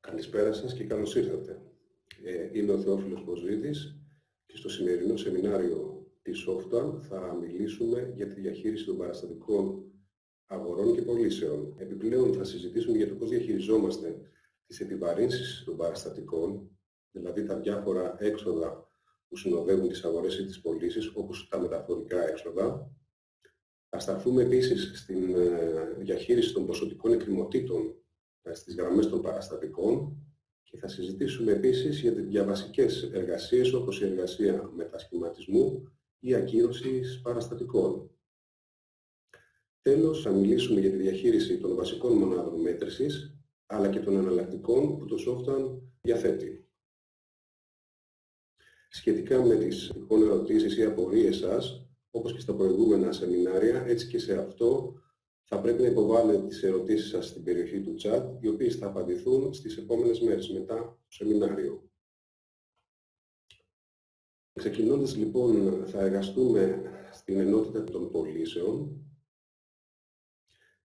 Καλησπέρα σας και καλώς ήρθατε. Είμαι ο Θεόφιλος Ποζίδης και στο σημερινό σεμινάριο της Softan θα μιλήσουμε για τη διαχείριση των παραστατικών αγορών και πωλήσεων. Επιπλέον θα συζητήσουμε για το πώς διαχειριζόμαστε τις επιβαρύνσεις των παραστατικών, δηλαδή τα διάφορα έξοδα που συνοδεύουν τις αγορές ή τις πωλήσεις, όπως τα μεταφορικά έξοδα. Θα σταθούμε επίσης στην διαχείριση των ποσοτικών εκκρεμωτήτων στις γραμμές των παραστατικών και θα συζητήσουμε επίσης για βασικές εργασίες όπως η εργασία μετασχηματισμού ή ακύρωσης παραστατικών. Τέλος, θα μιλήσουμε για τη διαχείριση των βασικών μονάδων μέτρησης αλλά και των εναλλακτικών που το Softan διαθέτει. Σχετικά με τις ερωτήσεις ή απορίες σας, όπως και στα προηγούμενα σεμινάρια, έτσι και σε αυτό θα πρέπει να υποβάλλετε τις ερωτήσεις σας στην περιοχή του chat, οι οποίες θα απαντηθούν στις επόμενες μέρες μετά το σεμινάριο. Ξεκινώντας λοιπόν, θα εργαστούμε στην ενότητα των πωλήσεων.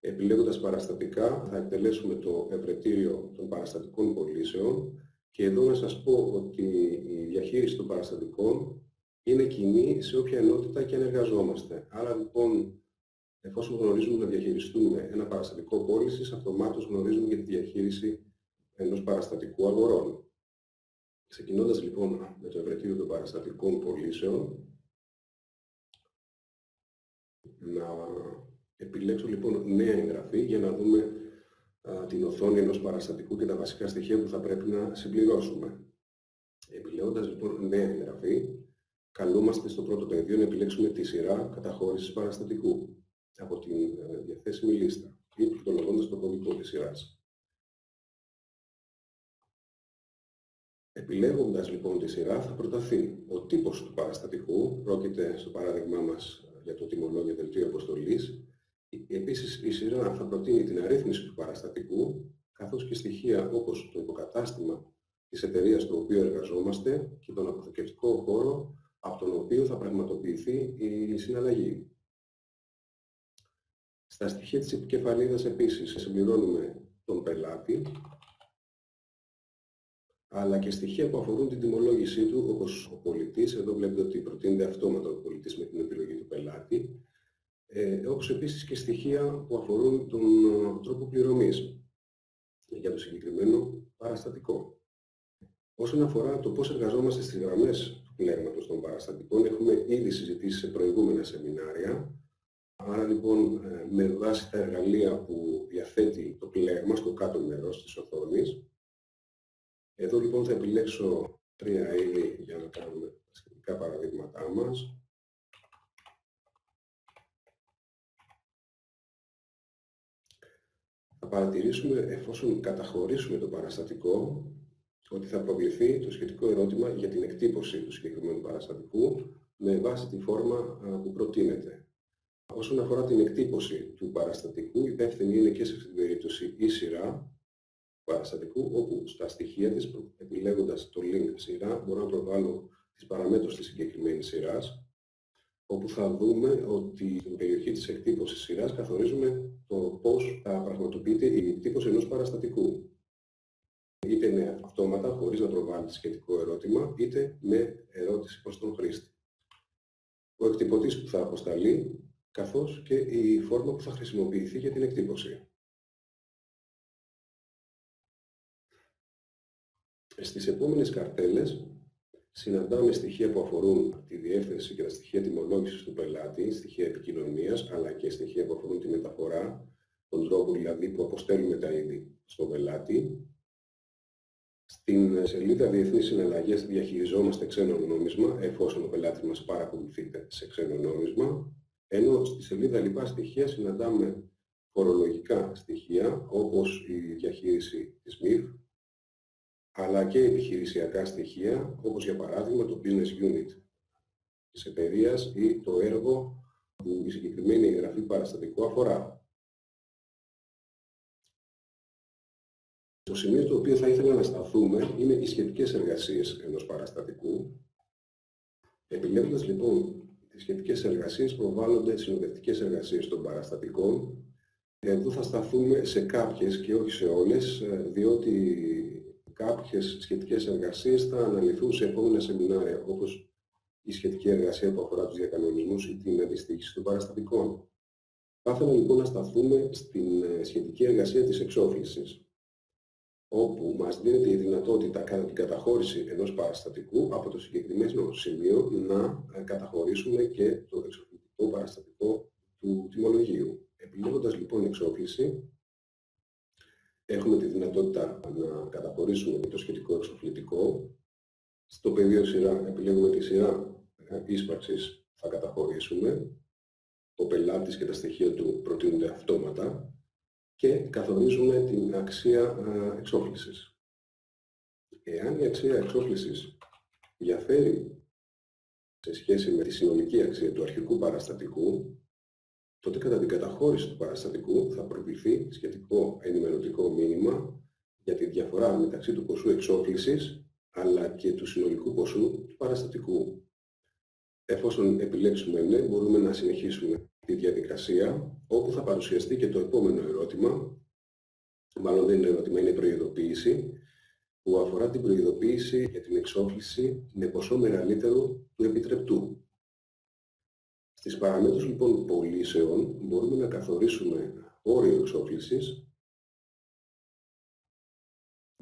Επιλέγοντας παραστατικά, θα εκτελέσουμε το ευρετήριο των παραστατικών πωλήσεων και εδώ να σας πω ότι η διαχείριση των παραστατικών είναι κοινή σε όποια ενότητα και αν εργαζόμαστε. Άρα λοιπόν, εφόσον γνωρίζουμε να διαχειριστούμε ένα παραστατικό πώλησης, αυτομάτως γνωρίζουμε για τη διαχείριση ενός παραστατικού αγορών. Ξεκινώντας λοιπόν με το ευρετήριο των παραστατικών πωλήσεων, να επιλέξω λοιπόν νέα εγγραφή για να δούμε την οθόνη ενός παραστατικού και τα βασικά στοιχεία που θα πρέπει να συμπληρώσουμε. Επιλέγοντας λοιπόν νέα εγγραφή, καλούμαστε στο πρώτο πεδίο να επιλέξουμε τη σειρά καταχώρησης παραστατικού από την διαθέσιμη λίστα ή πληκτρολογώντας το κωδικό της σειράς. Επιλέγοντας λοιπόν τη σειρά θα προταθεί ο τύπος του παραστατικού, πρόκειται στο παράδειγμά μας για το τιμολόγιο δελτίο αποστολής. Επίσης η σειρά θα προτείνει την αρρύθμιση του παραστατικού, καθώς και στοιχεία όπως το υποκατάστημα της εταιρείας στο οποίο εργαζόμαστε και τον αποθηκευτικό χώρο από τον οποίο θα πραγματοποιηθεί η συναλλαγή. Στα στοιχεία της επικεφαλίδας επίσης συμπληρώνουμε τον πελάτη, αλλά και στοιχεία που αφορούν την τιμολόγησή του, όπως ο πολιτής. Εδώ βλέπετε ότι προτείνεται αυτόματα ο πολιτής με την επιλογή του πελάτη, όπως επίσης και στοιχεία που αφορούν τον τρόπο πληρωμής για το συγκεκριμένο παραστατικό. Όσον αφορά το πώς εργαζόμαστε στις γραμμές του πλέγματος των παραστατικών, έχουμε ήδη συζητήσει σε προηγούμενα σεμινάρια. Άρα λοιπόν, με βάση τα εργαλεία που διαθέτει το πλέγμα στο κάτω μέρος της οθόνης, εδώ λοιπόν θα επιλέξω 3 είδη για να κάνουμε τα σχετικά παραδείγματά μας. Θα παρατηρήσουμε, εφόσον καταχωρήσουμε το παραστατικό, ότι θα προβληθεί το σχετικό ερώτημα για την εκτύπωση του συγκεκριμένου παραστατικού με βάση τη φόρμα που προτείνεται. Όσον αφορά την εκτύπωση του παραστατικού, υπεύθυνη είναι και σε αυτή την περίπτωση η σειρά του παραστατικού, όπου στα στοιχεία της, επιλέγοντας το link σειρά, μπορώ να προβάλλω τις παραμέτρους της συγκεκριμένης σειράς, όπου θα δούμε ότι στην περιοχή της εκτύπωσης σειράς καθορίζουμε το πώς θα πραγματοποιείται η εκτύπωση ενός παραστατικού. Είτε με αυτόματα, χωρίς να προβάλλει σχετικό ερώτημα, είτε με ερώτηση προς τον χρήστη. Ο εκτυπωτής που θα αποσταλεί, καθώς και η φόρμα που θα χρησιμοποιηθεί για την εκτύπωση. Στις επόμενες καρτέλες συναντάμε στοιχεία που αφορούν τη διεύθυνση και τα στοιχεία τιμολόγησης του πελάτη, στοιχεία επικοινωνίας, αλλά και στοιχεία που αφορούν τη μεταφορά, τον τρόπο δηλαδή που αποστέλουμε τα είδη στον πελάτη. Στην σελίδα Διεθνείς Συναλλαγές διαχειριζόμαστε ξένο νόμισμα, εφόσον ο πελάτης μας παρακολουθείται σε ξένο νόμισμα, ενώ στη σελίδα λοιπά στοιχεία συναντάμε φορολογικά στοιχεία, όπως η διαχείριση της ΜΥΦ, αλλά και επιχειρησιακά στοιχεία, όπως για παράδειγμα το business unit της εταιρείας ή το έργο που η συγκεκριμένη εγγραφή παραστατικού αφορά. Το σημείο το οποίο θα ήθελα να σταθούμε είναι οι σχετικές εργασίες ενός παραστατικού. Επιλέγοντας λοιπόν τις σχετικές εργασίες, προβάλλονται συνοδευτικές εργασίες των παραστατικών. Εδώ θα σταθούμε σε κάποιες και όχι σε όλες, διότι κάποιες σχετικές εργασίες θα αναλυθούν σε επόμενα σεμινάρια, όπως η σχετική εργασία που αφορά τους διακανονισμούς ή την αντιστοίχηση των παραστατικών. Θα ήθελα λοιπόν να σταθούμε στην σχετική εργασία της εξόφλησης, όπου μας δίνεται η δυνατότητα κατά την καταχώρηση ενός παραστατικού από το συγκεκριμένο σημείο να καταχωρήσουμε και το εξοφλητικό παραστατικό του τιμολογίου. Επιλέγοντας λοιπόν εξόφληση, έχουμε τη δυνατότητα να καταχωρήσουμε το σχετικό εξοφλητικό. Στο πεδίο σειρά επιλέγουμε τη σειρά ίσπραξης, θα καταχωρήσουμε. Ο πελάτης και τα στοιχεία του προτείνονται αυτόματα και καθορίζουμε την αξία εξόφλησης. Εάν η αξία εξόφλησης διαφέρει σε σχέση με τη συνολική αξία του αρχικού παραστατικού, τότε κατά την καταχώρηση του παραστατικού θα προβληθεί σχετικό ενημερωτικό μήνυμα για τη διαφορά μεταξύ του ποσού εξόφλησης αλλά και του συνολικού ποσού του παραστατικού. Εφόσον επιλέξουμε ναι, μπορούμε να συνεχίσουμε τη διαδικασία, όπου θα παρουσιαστεί και το επόμενο ερώτημα, μάλλον δεν είναι ερώτημα, είναι προειδοποίηση, που αφορά την προειδοποίηση για την εξόφληση με ποσό μεγαλύτερο του επιτρεπτού. Στις παραμέτρους λοιπόν πωλήσεων μπορούμε να καθορίσουμε όριο εξόφλησης.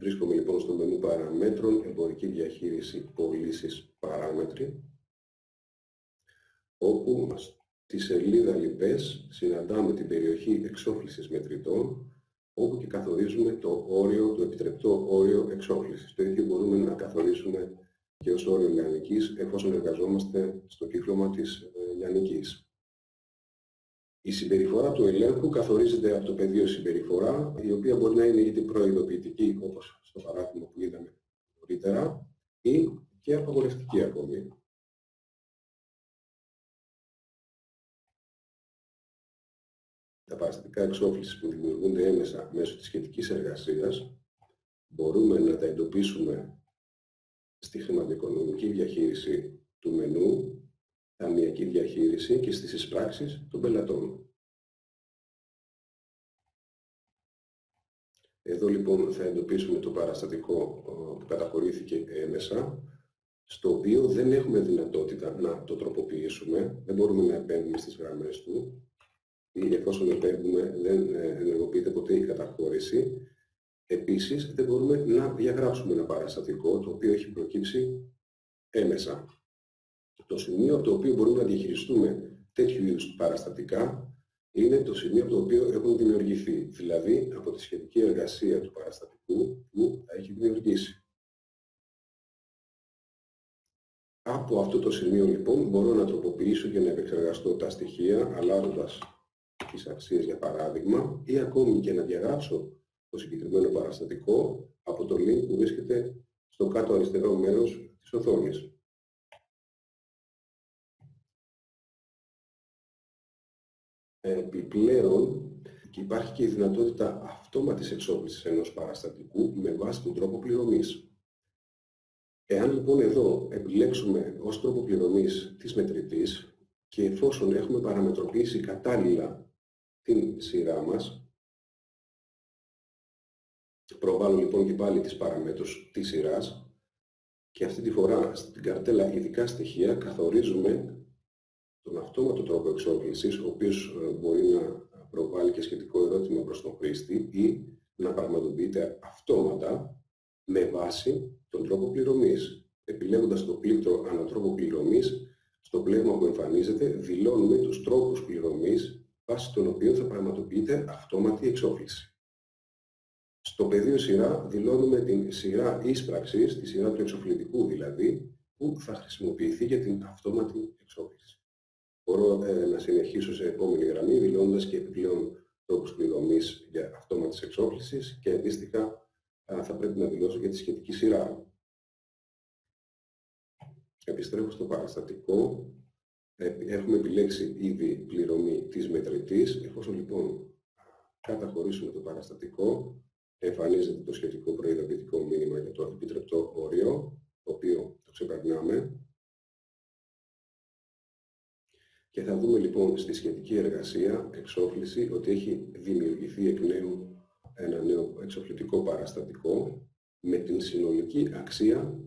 Βρίσκομαι λοιπόν στο μενού παραμέτρων, εμπορική διαχείριση, πωλήσεις, παράμετροι, όπου στη σελίδα λοιπές συναντάμε την περιοχή εξόφλησης μετρητών, όπου και καθορίζουμε το όριο, το επιτρεπτό όριο εξόφλησης. Το ίδιο μπορούμε να καθορίσουμε και ως όριο λιανικής, εφόσον εργαζόμαστε στο κύκλωμα της λιανικής. Η συμπεριφορά του ελέγχου καθορίζεται από το πεδίο συμπεριφορά, η οποία μπορεί να είναι είτε προειδοποιητική, όπως στο παράδειγμα που είδαμε νωρίτερα, ή και απαγορευτική ακόμη. Τα παραστατικά εξόφλησης που δημιουργούνται έμεσα μέσω της σχετικής εργασίας μπορούμε να τα εντοπίσουμε στη χρηματοοικονομική διαχείριση του μενού, ταμειακή διαχείριση και στις εισπράξεις των πελατών. Εδώ λοιπόν θα εντοπίσουμε το παραστατικό που καταχωρήθηκε έμεσα, στο οποίο δεν έχουμε δυνατότητα να το τροποποιήσουμε, δεν μπορούμε να επέμβουμε στις γραμμές του, ή εφόσον επέμβουμε δεν ενεργοποιείται ποτέ η καταχώρηση. Επίσης δεν μπορούμε να διαγράψουμε ένα παραστατικό το οποίο έχει προκύψει έμεσα. Το σημείο από το οποίο μπορούμε να διαχειριστούμε τέτοιου είδους παραστατικά είναι το σημείο από το οποίο έχουν δημιουργηθεί, δηλαδή από τη σχετική εργασία του παραστατικού που θα έχει δημιουργήσει. Από αυτό το σημείο λοιπόν μπορώ να τροποποιήσω και να επεξεργαστώ τα στοιχεία, αλλάζοντας τις αξίες για παράδειγμα, ή ακόμη και να διαγράψω το συγκεκριμένο παραστατικό από το link που βρίσκεται στο κάτω αριστερό μέρος της οθόνης. Επιπλέον, υπάρχει και η δυνατότητα αυτόματης εξόφλησης ενός παραστατικού με βάση τον τρόπο πληρωμής. Εάν λοιπόν εδώ επιλέξουμε ως τρόπο πληρωμής της μετρητής και εφόσον έχουμε παραμετροποιήσει κατάλληλα την σειρά μας, προβάλλω λοιπόν και πάλι τις παραμέτρους της σειράς και αυτή τη φορά στην καρτέλα ειδικά στοιχεία καθορίζουμε τον αυτόματο τρόπο εξόφλησης, ο οποίος μπορεί να προβάλλει και σχετικό ερώτημα προς τον χρήστη ή να πραγματοποιείται αυτόματα με βάση τον τρόπο πληρωμής. Επιλέγοντας το πλήκτρο ανατρόπο πληρωμής, στο πλέγμα που εμφανίζεται δηλώνουμε τους τρόπους πληρωμής βάσει των οποίων θα πραγματοποιείται αυτόματη εξόφληση. Στο πεδίο σειρά δηλώνουμε την σειρά ίσπραξης, τη σειρά του εξοφλητικού δηλαδή, που θα χρησιμοποιηθεί για την αυτόματη εξόφληση. Μπορώ να συνεχίσω σε επόμενη γραμμή, δηλώνοντας και επιπλέον τρόπους πληρωμής για αυτόματης εξόφλησης και αντίστοιχα θα πρέπει να δηλώσω για τη σχετική σειρά. Επιστρέφω στο παραστατικό. Έχουμε επιλέξει ήδη πληρωμή της μετρητής. Εφόσον λοιπόν καταχωρήσουμε το παραστατικό, εμφανίζεται το σχετικό προειδοποιητικό μήνυμα για το επιτρεπτό όριο, το οποίο το ξεπερνάμε. Και θα δούμε λοιπόν στη σχετική εργασία εξόφληση ότι έχει δημιουργηθεί εκ νέου ένα νέο εξοφλητικό παραστατικό, με την συνολική αξία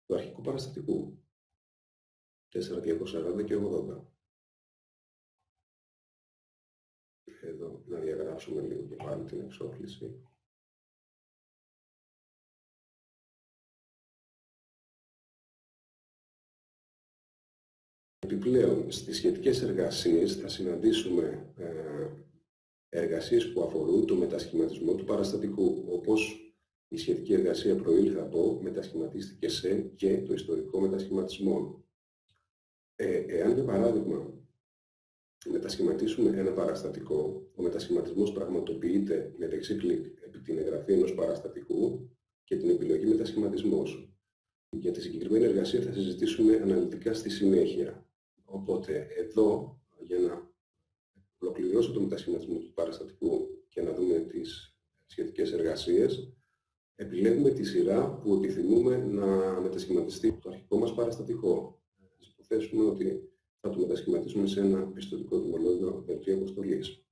του αρχικού παραστατικού. 4.240 και 80. Εδώ να διαγράψουμε λίγο και πάλι την εξόφληση. Επιπλέον, στις σχετικές εργασίες θα συναντήσουμε εργασίες που αφορούν το μετασχηματισμό του παραστατικού, όπως η σχετική εργασία προήλθε από μετασχηματίστηκε σε και το ιστορικό μετασχηματισμό. Εάν, για παράδειγμα, μετασχηματίσουμε ένα παραστατικό, ο μετασχηματισμός πραγματοποιείται με δεξί κλικ επί την εγγραφή ενός παραστατικού και την επιλογή μετασχηματισμός. Για τη συγκεκριμένη εργασία θα συζητήσουμε αναλυτικά στη συνέχεια. Οπότε, εδώ, για να ολοκληρώσω το μετασχηματισμό του παραστατικού και να δούμε τις σχετικές εργασίες, επιλέγουμε τη σειρά που επιθυμούμε να μετασχηματιστεί το αρχικό μας παραστατικό. Ας υποθέσουμε ότι θα το μετασχηματίσουμε σε ένα πιστωτικό τιμολόγιο δελτίο αποστολής.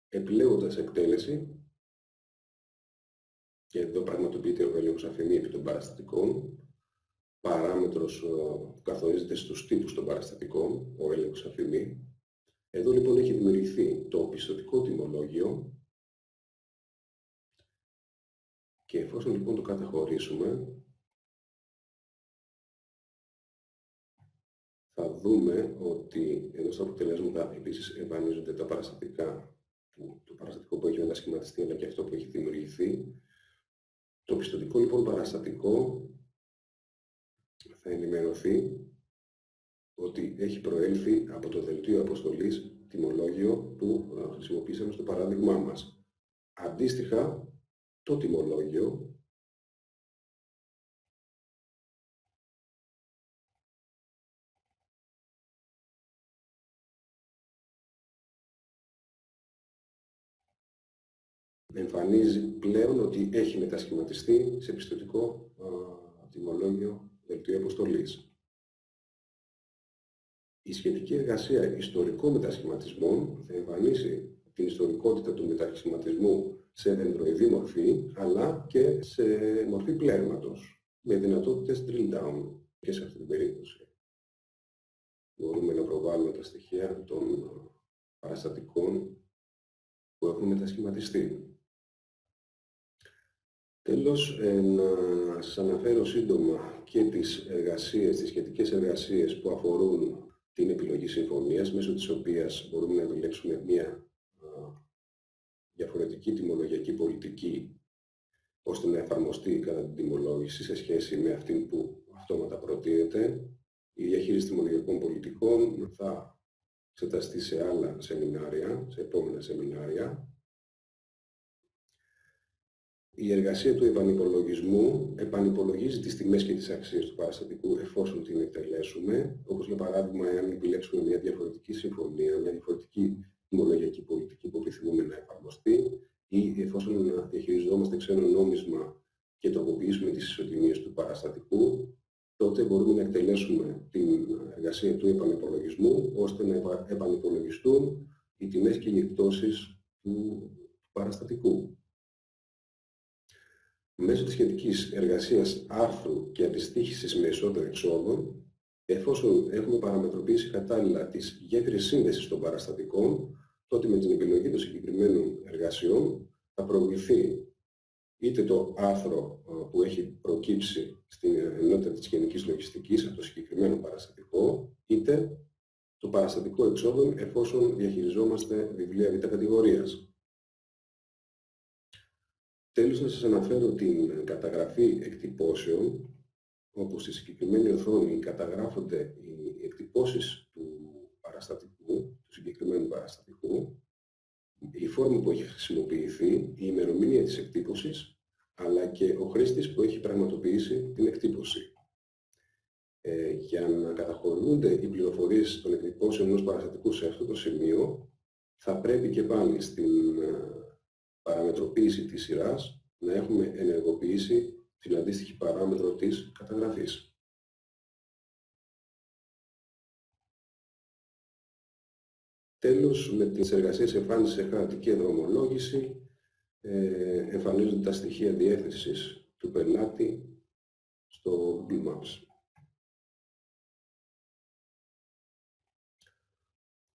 Επιλέγοντας εκτέλεση, και εδώ πραγματοποιείται ο έλεγχος αφημί επί των παραστατικών, παράμετρος που καθορίζεται στους τύπους των παραστατικών, ο έλεγχος αφημί. Εδώ λοιπόν έχει δημιουργηθεί το πιστωτικό τιμολόγιο και εφόσον λοιπόν το καταχωρήσουμε, θα δούμε ότι εδώ στα αποτελέσματα επίσης εμφανίζονται τα παραστατικά, το παραστατικό που έχει μετασχηματιστεί αλλά και αυτό που έχει δημιουργηθεί. Το πιστωτικό λοιπόν παραστατικό θα ενημερωθεί ότι έχει προέλθει από το δελτίο αποστολής τιμολόγιο που χρησιμοποίησαμε στο παράδειγμά μας. Αντίστοιχα, το τιμολόγιο εμφανίζει πλέον ότι έχει μετασχηματιστεί σε πιστωτικό τιμολόγιο δελτίο αποστολής. Η σχετική εργασία ιστορικών μετασχηματισμών θα εμφανίσει την ιστορικότητα του μετασχηματισμού σε δεντροειδή μορφή, αλλά και σε μορφή πλέγματος, με δυνατότητες drill down και σε αυτή την περίπτωση. Μπορούμε να προβάλλουμε τα στοιχεία των παραστατικών που έχουν μετασχηματιστεί. Τέλος, να σας αναφέρω σύντομα και τις σχετικές εργασίες που αφορούν την επιλογή συμφωνίας, μέσω της οποίας μπορούμε να επιλέξουμε μια διαφορετική τιμολογιακή πολιτική, ώστε να εφαρμοστεί κατά την τιμολόγηση σε σχέση με αυτήν που αυτόματα προτείνεται. Η διαχείριση τιμολογιακών πολιτικών θα εξεταστεί σε άλλα σεμινάρια, σε επόμενα σεμινάρια. Η εργασία του επανυπολογισμού επανυπολογίζει τις τιμές και τις αξίες του παραστατικού εφόσον την εκτελέσουμε, όπως για παράδειγμα εάν επιλέξουμε μια διαφορετική συμφωνία, μια διαφορετική τιμολογιακή πολιτική που επιθυμούμε να εφαρμοστεί, ή εφόσον διαχειριζόμαστε ξένο νόμισμα και τροποποιήσουμε τις ισοτιμίες του παραστατικού, τότε μπορούμε να εκτελέσουμε την εργασία του επανυπολογισμού ώστε να επανυπολογιστούν οι τιμές και οι εκπτώσεις του παραστατικού. Μέσω της σχετικής εργασίας άρθρου και αντιστοίχησης με εισόδων-εξόδων, εφόσον έχουμε παραμετροποιήσει κατάλληλα τις γέφυρες σύνδεσης των παραστατικών, τότε με την επιλογή των συγκεκριμένων εργασιών θα προβληθεί είτε το άρθρο που έχει προκύψει στην ενότητα της γενικής λογιστικής από το συγκεκριμένο παραστατικό, είτε το παραστατικό εξόδων εφόσον διαχειριζόμαστε βιβλία β' κατηγορίας. Τέλος, να σας αναφέρω την καταγραφή εκτυπώσεων, όπου στη συγκεκριμένη οθόνη καταγράφονται οι εκτυπώσεις του συγκεκριμένου παραστατικού, η φόρμα που έχει χρησιμοποιηθεί, η ημερομηνία της εκτύπωσης, αλλά και ο χρήστης που έχει πραγματοποιήσει την εκτύπωση. Για να καταχωρούνται οι πληροφορίες των εκτυπώσεων ενός παραστατικού σε αυτό το σημείο, θα πρέπει και πάλι στην παραμετροποίηση της σειράς να έχουμε ενεργοποιήσει την αντίστοιχη παράμετρο της καταγραφής. Τέλος, με τις εργασίες εμφάνισης σε χαρτική δρομολόγηση, εμφανίζονται τα στοιχεία διεύθυνσης του πελάτη στο Google Maps.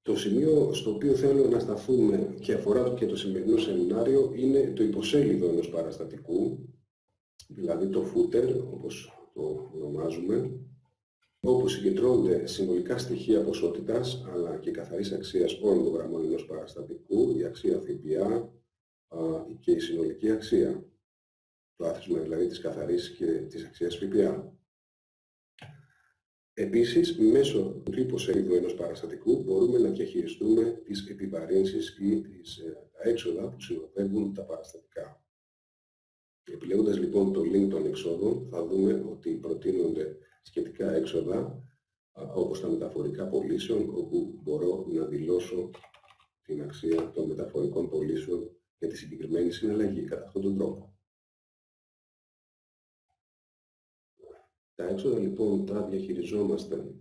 Το σημείο στο οποίο θέλω να σταθούμε και αφορά και το σημερινό σεμινάριο είναι το υποσέλιδο ενός παραστατικού, δηλαδή το footer, όπως το ονομάζουμε, όπου συγκεντρώνονται συνολικά στοιχεία ποσότητας αλλά και καθαρής αξίας όλων των γραμμών ενός παραστατικού, η αξία ΦΠΑ και η συνολική αξία, το άθροισμα δηλαδή της καθαρής και της αξίας ΦΠΑ. Επίσης, μέσω του υποσέλιδου ενός παραστατικού μπορούμε να διαχειριστούμε τις επιβαρύνσεις ή τα έξοδα που συνοδεύουν τα παραστατικά. Επιλέγοντας λοιπόν το link των εξόδων, θα δούμε ότι προτείνονται σχετικά έξοδα, όπως τα μεταφορικά πωλήσεων, όπου μπορώ να δηλώσω την αξία των μεταφορικών πωλήσεων για τη συγκεκριμένη συναλλαγή κατά αυτόν τον τρόπο. Τα έξοδα λοιπόν τα διαχειριζόμαστε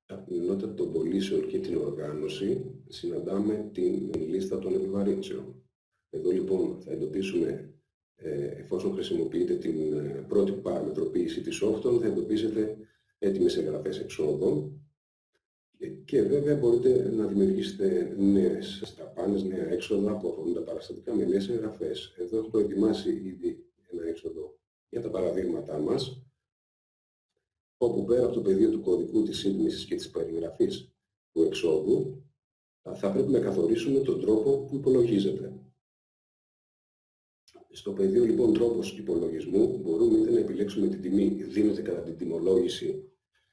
από την ενότητα των πωλήσεων και την οργάνωση, συναντάμε την λίστα των επιβαρύνσεων. Εδώ λοιπόν θα εντοπίσουμε, εφόσον χρησιμοποιείτε την πρώτη παράμετρο ποίηση της Ofton, θα εντοπίσετε έτοιμες εγγραφές εξόδων και βέβαια μπορείτε να δημιουργήσετε νέες δαπάνες, νέα έξοδα που αφορούν τα παραστατικά με νέες εγγραφές. Εδώ έχω προετοιμάσει ήδη ένα έξοδο για τα παραδείγματά μας, όπου πέρα από το πεδίο του κωδικού της σύντμησης και της περιγραφής του εξόδου, θα πρέπει να καθορίσουμε τον τρόπο που υπολογίζεται. Στο πεδίο λοιπόν τρόπος υπολογισμού μπορούμε είτε να επιλέξουμε την τιμή δίνεται κατά την τιμολόγηση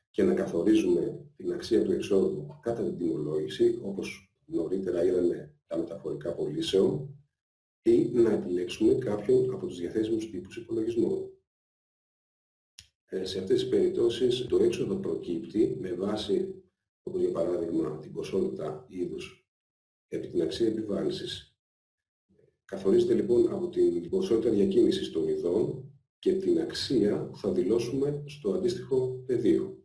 και να καθορίζουμε την αξία του εξόδου κατά την τιμολόγηση, όπως νωρίτερα είδαμε τα μεταφορικά πωλήσεων, ή να επιλέξουμε κάποιον από τους διαθέσιμους τύπους υπολογισμού. Σε αυτές τις περιπτώσεις το έξοδο προκύπτει με βάση, όπως για παράδειγμα, την ποσότητα είδους επί την αξία επιβάρυνσης. Καθορίζεται λοιπόν από την ποσότητα διακίνησης των ειδών και την αξία που θα δηλώσουμε στο αντίστοιχο πεδίο.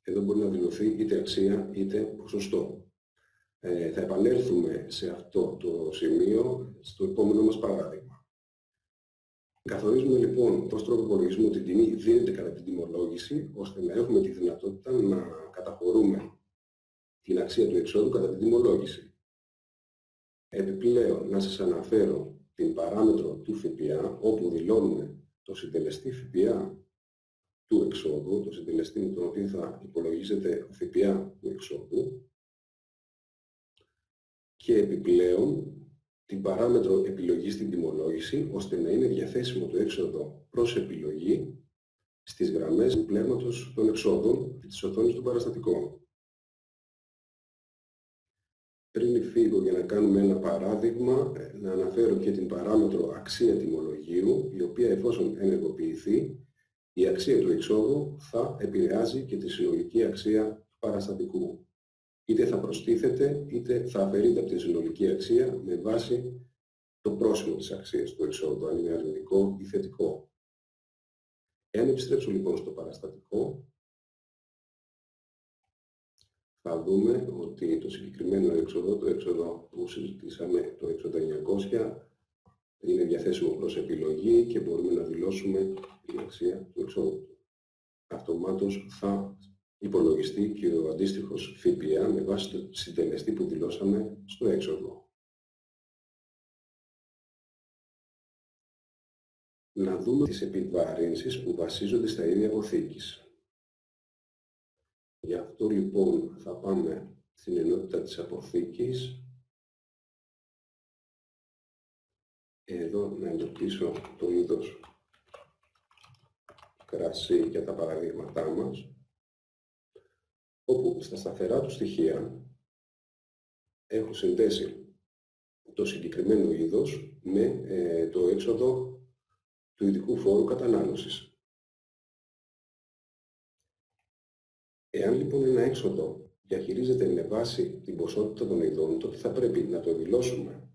Εδώ μπορεί να δηλωθεί είτε αξία είτε ποσοστό. Θα επανέλθουμε σε αυτό το σημείο στο επόμενο μας παράδειγμα. Καθορίζουμε λοιπόν προς τρόπο υπολογισμού την τιμή δίνεται κατά την τιμολόγηση, ώστε να έχουμε τη δυνατότητα να καταχωρούμε την αξία του εξόδου κατά την τιμολόγηση. Επιπλέον, να σας αναφέρω την παράμετρο του ΦΠΑ, όπου δηλώνουμε το συντελεστή ΦΠΑ του εξόδου, το συντελεστή με τον οποίο θα υπολογίζεται ο ΦΠΑ του εξόδου, και επιπλέον την παράμετρο επιλογής στην τιμολόγηση, ώστε να είναι διαθέσιμο το έξοδο προς επιλογή στις γραμμές του πλέγματος των εξόδων και της οθόνης του παραστατικού. Πριν φύγω για να κάνουμε ένα παράδειγμα, να αναφέρω και την παράμετρο αξία τιμολογίου, η οποία εφόσον ενεργοποιηθεί, η αξία του εξόδου θα επηρεάζει και τη συνολική αξία του παραστατικού. Είτε θα προστίθεται, είτε θα αφαιρείται από τη συνολική αξία με βάση το πρόσημο της αξίας του εξόδου, αν είναι αρνητικό ή θετικό. Εάν επιστρέψω λοιπόν στο παραστατικό, θα δούμε ότι το συγκεκριμένο έξοδο, το έξοδο που συζητήσαμε, το έξοδο 900, είναι διαθέσιμο προς επιλογή και μπορούμε να δηλώσουμε την αξία του εξόδου. Αυτομάτως θα υπολογιστεί και ο αντίστοιχος ΦΠΑ με βάση το συντελεστή που δηλώσαμε στο έξοδο. Να δούμε τις επιβαρύνσεις που βασίζονται στα ίδια αποθήκης. Γι' αυτό λοιπόν θα πάμε στην ενότητα της αποθήκης. Εδώ να εντοπίσω το είδος κρασί για τα παραδείγματά μας, όπου στα σταθερά του στοιχεία έχω συνδέσει το συγκεκριμένο είδος με το έξοδο του ειδικού φόρου κατανάλωσης. Εάν λοιπόν ένα έξοδο διαχειρίζεται με βάση την ποσότητα των ειδών, τότε θα πρέπει να το δηλώσουμε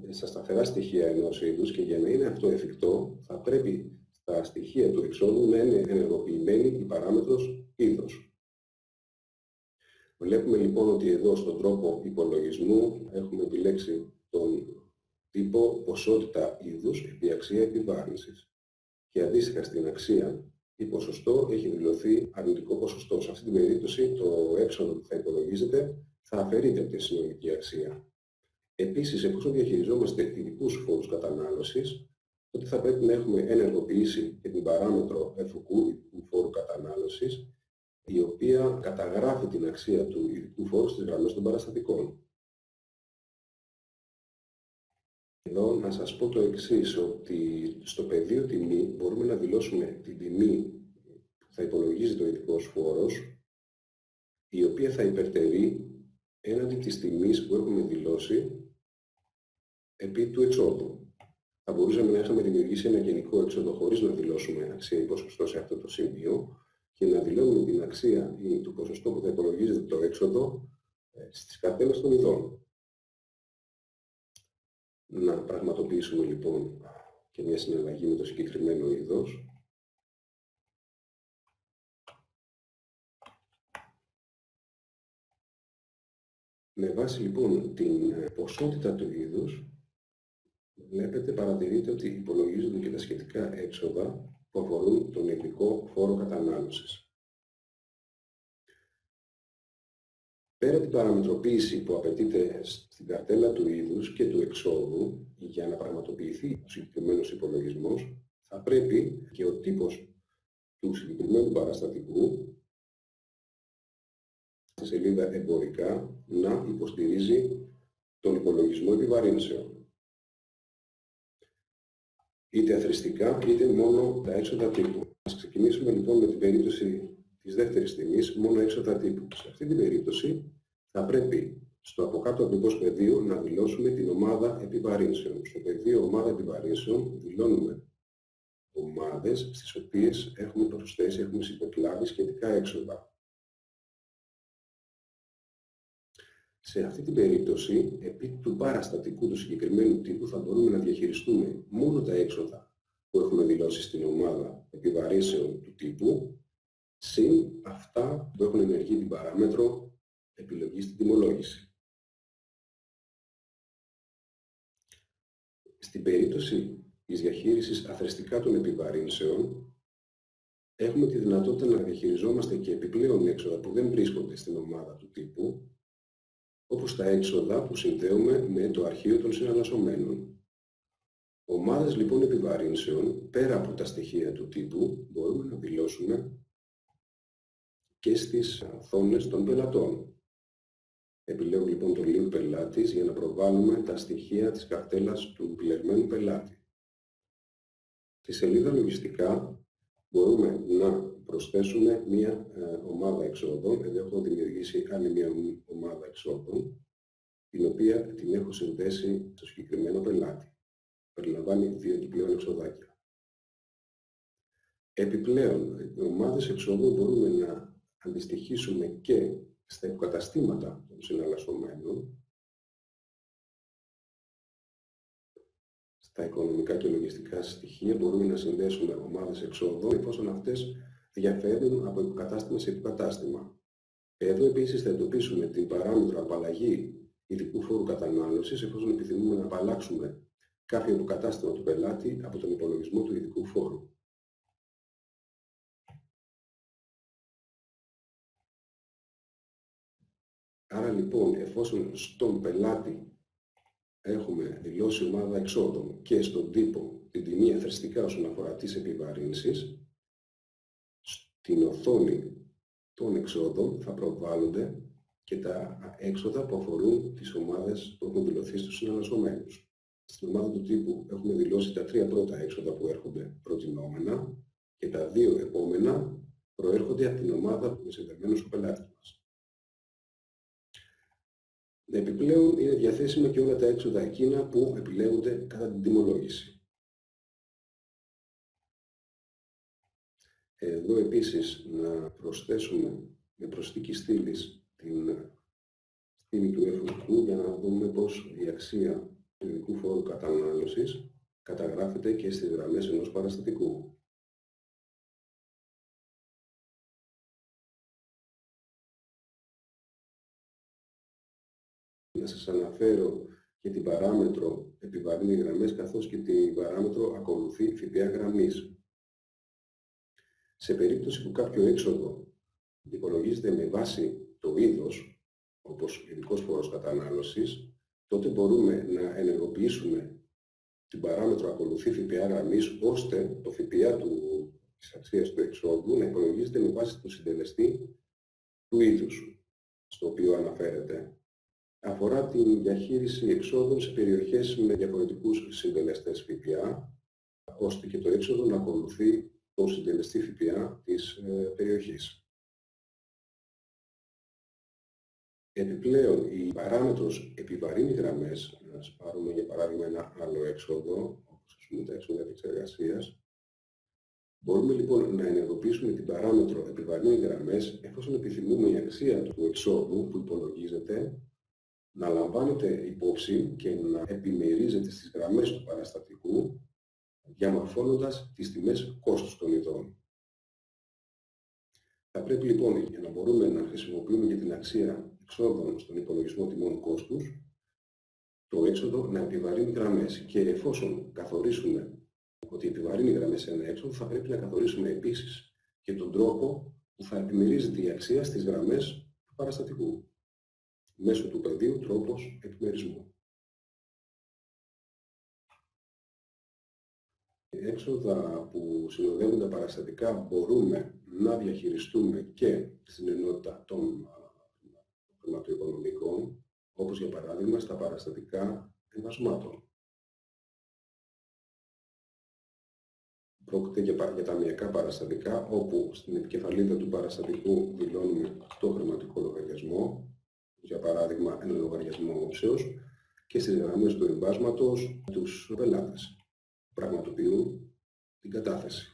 στα σταθερά στοιχεία ενός είδους και για να είναι αυτό εφικτό θα πρέπει στα στοιχεία του εξόδου να είναι ενεργοποιημένη η παράμετρος είδος. Βλέπουμε λοιπόν ότι εδώ στον τρόπο υπολογισμού έχουμε επιλέξει τον τύπο ποσότητα είδους επί αξία επιβάρυνσης. Και αντίστοιχα στην αξία ή ποσοστό έχει δηλωθεί αρνητικό ποσοστό. Σε αυτή την περίπτωση το έξοδο που θα υπολογίζεται θα αφαιρείται από τη συνολική αξία. Επίσης, εφόσον διαχειριζόμαστε ειδικούς φόρους κατανάλωσης, τότε θα πρέπει να έχουμε ενεργοποιήσει και την παράμετρο εφοκού ειδικού φόρου κατανάλωσης, η οποία καταγράφει την αξία του ειδικού φόρου στις γραμμές των παραστατικών. Εδώ να σας πω το εξής, ότι στο πεδίο τιμή μπορούμε να δηλώσουμε την τιμή που θα υπολογίζει το ειδικός φόρος, η οποία θα υπερτερεί έναντι της τιμής που έχουμε δηλώσει επί του εξόδου. Θα μπορούσαμε να είχαμε δημιουργήσει ένα γενικό έξοδο χωρίς να δηλώσουμε αξία ή ποσοστό σε αυτό το σημείο και να δηλώνουμε την αξία ή το ποσοστό που θα υπολογίζεται το έξοδο στις καρτέλες των ειδών. Να πραγματοποιήσουμε λοιπόν και μια συναλλαγή με το συγκεκριμένο είδος. Με βάση λοιπόν την ποσότητα του είδους, παρατηρείτε ότι υπολογίζονται και τα σχετικά έξοδα που αφορούν τον ειδικό φόρο κατανάλωσης. Πέρα την παραμετροποίηση που απαιτείται στην καρτέλα του είδους και του εξόδου για να πραγματοποιηθεί ο συγκεκριμένος υπολογισμός, θα πρέπει και ο τύπος του συγκεκριμένου παραστατικού στη σελίδα εμπορικά να υποστηρίζει τον υπολογισμό επιβαρύνσεων. Είτε αθροιστικά είτε μόνο τα έξοδα τύπου. Ας ξεκινήσουμε λοιπόν με την περίπτωση της δεύτερης τιμής, μόνο έξοδα τύπου. Σε αυτή την περίπτωση θα πρέπει στο από κάτω ακριβώς πεδίο να δηλώσουμε την ομάδα επιβαρύνσεων. Στο πεδίο ομάδα επιβαρύνσεων δηλώνουμε ομάδες στις οποίες έχουμε προσθέσει, έχουμε συμπεκλάβει σχετικά έξοδα. Σε αυτή την περίπτωση, επί του παραστατικού του συγκεκριμένου τύπου, θα μπορούμε να διαχειριστούμε μόνο τα έξοδα που έχουμε δηλώσει στην ομάδα επιβαρύνσεων του τύπου, συν αυτά που έχουν ενεργεί την παράμετρο επιλογή στην τιμολόγηση. Στην περίπτωση της διαχείρισης αθροιστικά των επιβαρύνσεων, έχουμε τη δυνατότητα να διαχειριζόμαστε και επιπλέον έξοδα που δεν βρίσκονται στην ομάδα του τύπου, όπως τα έξοδα που συνδέουμε με το αρχείο των συναλλασσομένων. Ομάδες λοιπόν επιβαρύνσεων, πέρα από τα στοιχεία του τύπου, μπορούμε να δηλώσουμε και στις οθόνες των πελατών. Επιλέγω λοιπόν το link πελάτης για να προβάλλουμε τα στοιχεία της καρτέλας του επιλεγμένου πελάτη. Στη σελίδα λογιστικά μπορούμε να προσθέσουμε μία ομάδα εξόδων. Εδώ έχω δημιουργήσει άλλη μία ομάδα εξόδων, την οποία την έχω συνδέσει στο συγκεκριμένο πελάτη. Περιλαμβάνει δύο επιπλέον εξοδάκια. Επιπλέον, οι ομάδες εξόδων μπορούμε να αντιστοιχίσουμε και στα υποκαταστήματα των συναλλασσομένων, στα οικονομικά και λογιστικά στοιχεία μπορούμε να συνδέσουμε ομάδες εξόδων εφόσον αυτές διαφέρουν από υποκατάστημα σε υποκατάστημα. Εδώ επίσης θα εντοπίσουμε την παράμετρο απαλλαγή ειδικού φόρου κατανάλωσης εφόσον επιθυμούμε να απαλλάξουμε κάποιο υποκατάστημα του πελάτη από τον υπολογισμό του ειδικού φόρου. Άρα λοιπόν, εφόσον στον πελάτη έχουμε δηλώσει ομάδα εξόδων και στον τύπο την τιμή αθροιστικά όσον αφορά τις επιβαρύνσεις, στην οθόνη των εξόδων θα προβάλλονται και τα έξοδα που αφορούν τις ομάδες που έχουν δηλωθεί στους συναλλασσομένους. Στην ομάδα του τύπου έχουμε δηλώσει τα τρία πρώτα έξοδα που έρχονται προτινόμενα και τα δύο επόμενα προέρχονται από την ομάδα που είναι συνδεμένος ο πελάτης μας. Επιπλέον είναι διαθέσιμα και όλα τα έξοδα εκείνα που επιλέγονται κατά την τιμολόγηση. Εδώ επίσης να προσθέσουμε με προσθήκη στήλης την στήλη του εφοικού για να δούμε πως η αξία του ειδικού φόρου κατανάλωσης καταγράφεται και στις γραμμές ενός παραστατικού. να σας αναφέρω και την παράμετρο επιβαρύνει γραμμές, καθώς και την παράμετρο ακολουθεί ΦΠΑ γραμμής. Σε περίπτωση που κάποιο έξοδο υπολογίζεται με βάση το είδος, όπως ειδικός φόρος κατανάλωσης, τότε μπορούμε να ενεργοποιήσουμε την παράμετρο ακολουθεί ΦΠΑ γραμμής, ώστε το ΦΠΑ της αξίας του εξόδου να υπολογίζεται με βάση το συντελεστή του είδους, στο οποίο αναφέρεται. Αφορά την διαχείριση εξόδων σε περιοχές με διαφορετικούς συντελεστές ΦΠΑ, ώστε και το έξοδο να ακολουθεί το συντελεστή ΦΠΑ της περιοχής. Επιπλέον, η παράμετρος επιβαρύνει γραμμές, να πάρουμε για παράδειγμα ένα άλλο έξοδο, όπως ας πούμε τα έξοδα της εργασίας. Μπορούμε λοιπόν να ενεργοποιήσουμε την παράμετρο επιβαρύνει γραμμές, εφόσον επιθυμούμε η αξία του εξόδου που υπολογίζεται να λαμβάνεται υπόψη και να επιμερίζεται στις γραμμές του παραστατικού, διαμορφώνοντας τις τιμές κόστους των ειδών. Θα πρέπει λοιπόν, για να μπορούμε να χρησιμοποιούμε και την αξία εξόδων στον υπολογισμό τιμών κόστους, το έξοδο να επιβαρύνει γραμμές, και εφόσον καθορίσουμε ότι επιβαρύνει γραμμές σε ένα έξοδο, θα πρέπει να καθορίσουμε επίσης και τον τρόπο που θα επιμερίζεται η αξία στις γραμμές του παραστατικού, μέσω του πεδίου τρόπος επιμερισμού. Έξοδα που συνοδεύουν τα παραστατικά μπορούμε να διαχειριστούμε και στην ενότητα των χρηματοοικονομικών, όπως για παράδειγμα στα παραστατικά εμβασμάτων. Πρόκειται για ταμειακά παραστατικά, όπου στην επικεφαλίδα του παραστατικού δηλώνουμε το χρηματικό λογαριασμό, για παράδειγμα ένα λογαριασμό όψεως, και στις γραμμές του εμβάσματος τους πελάτες πραγματοποιούν την κατάθεση.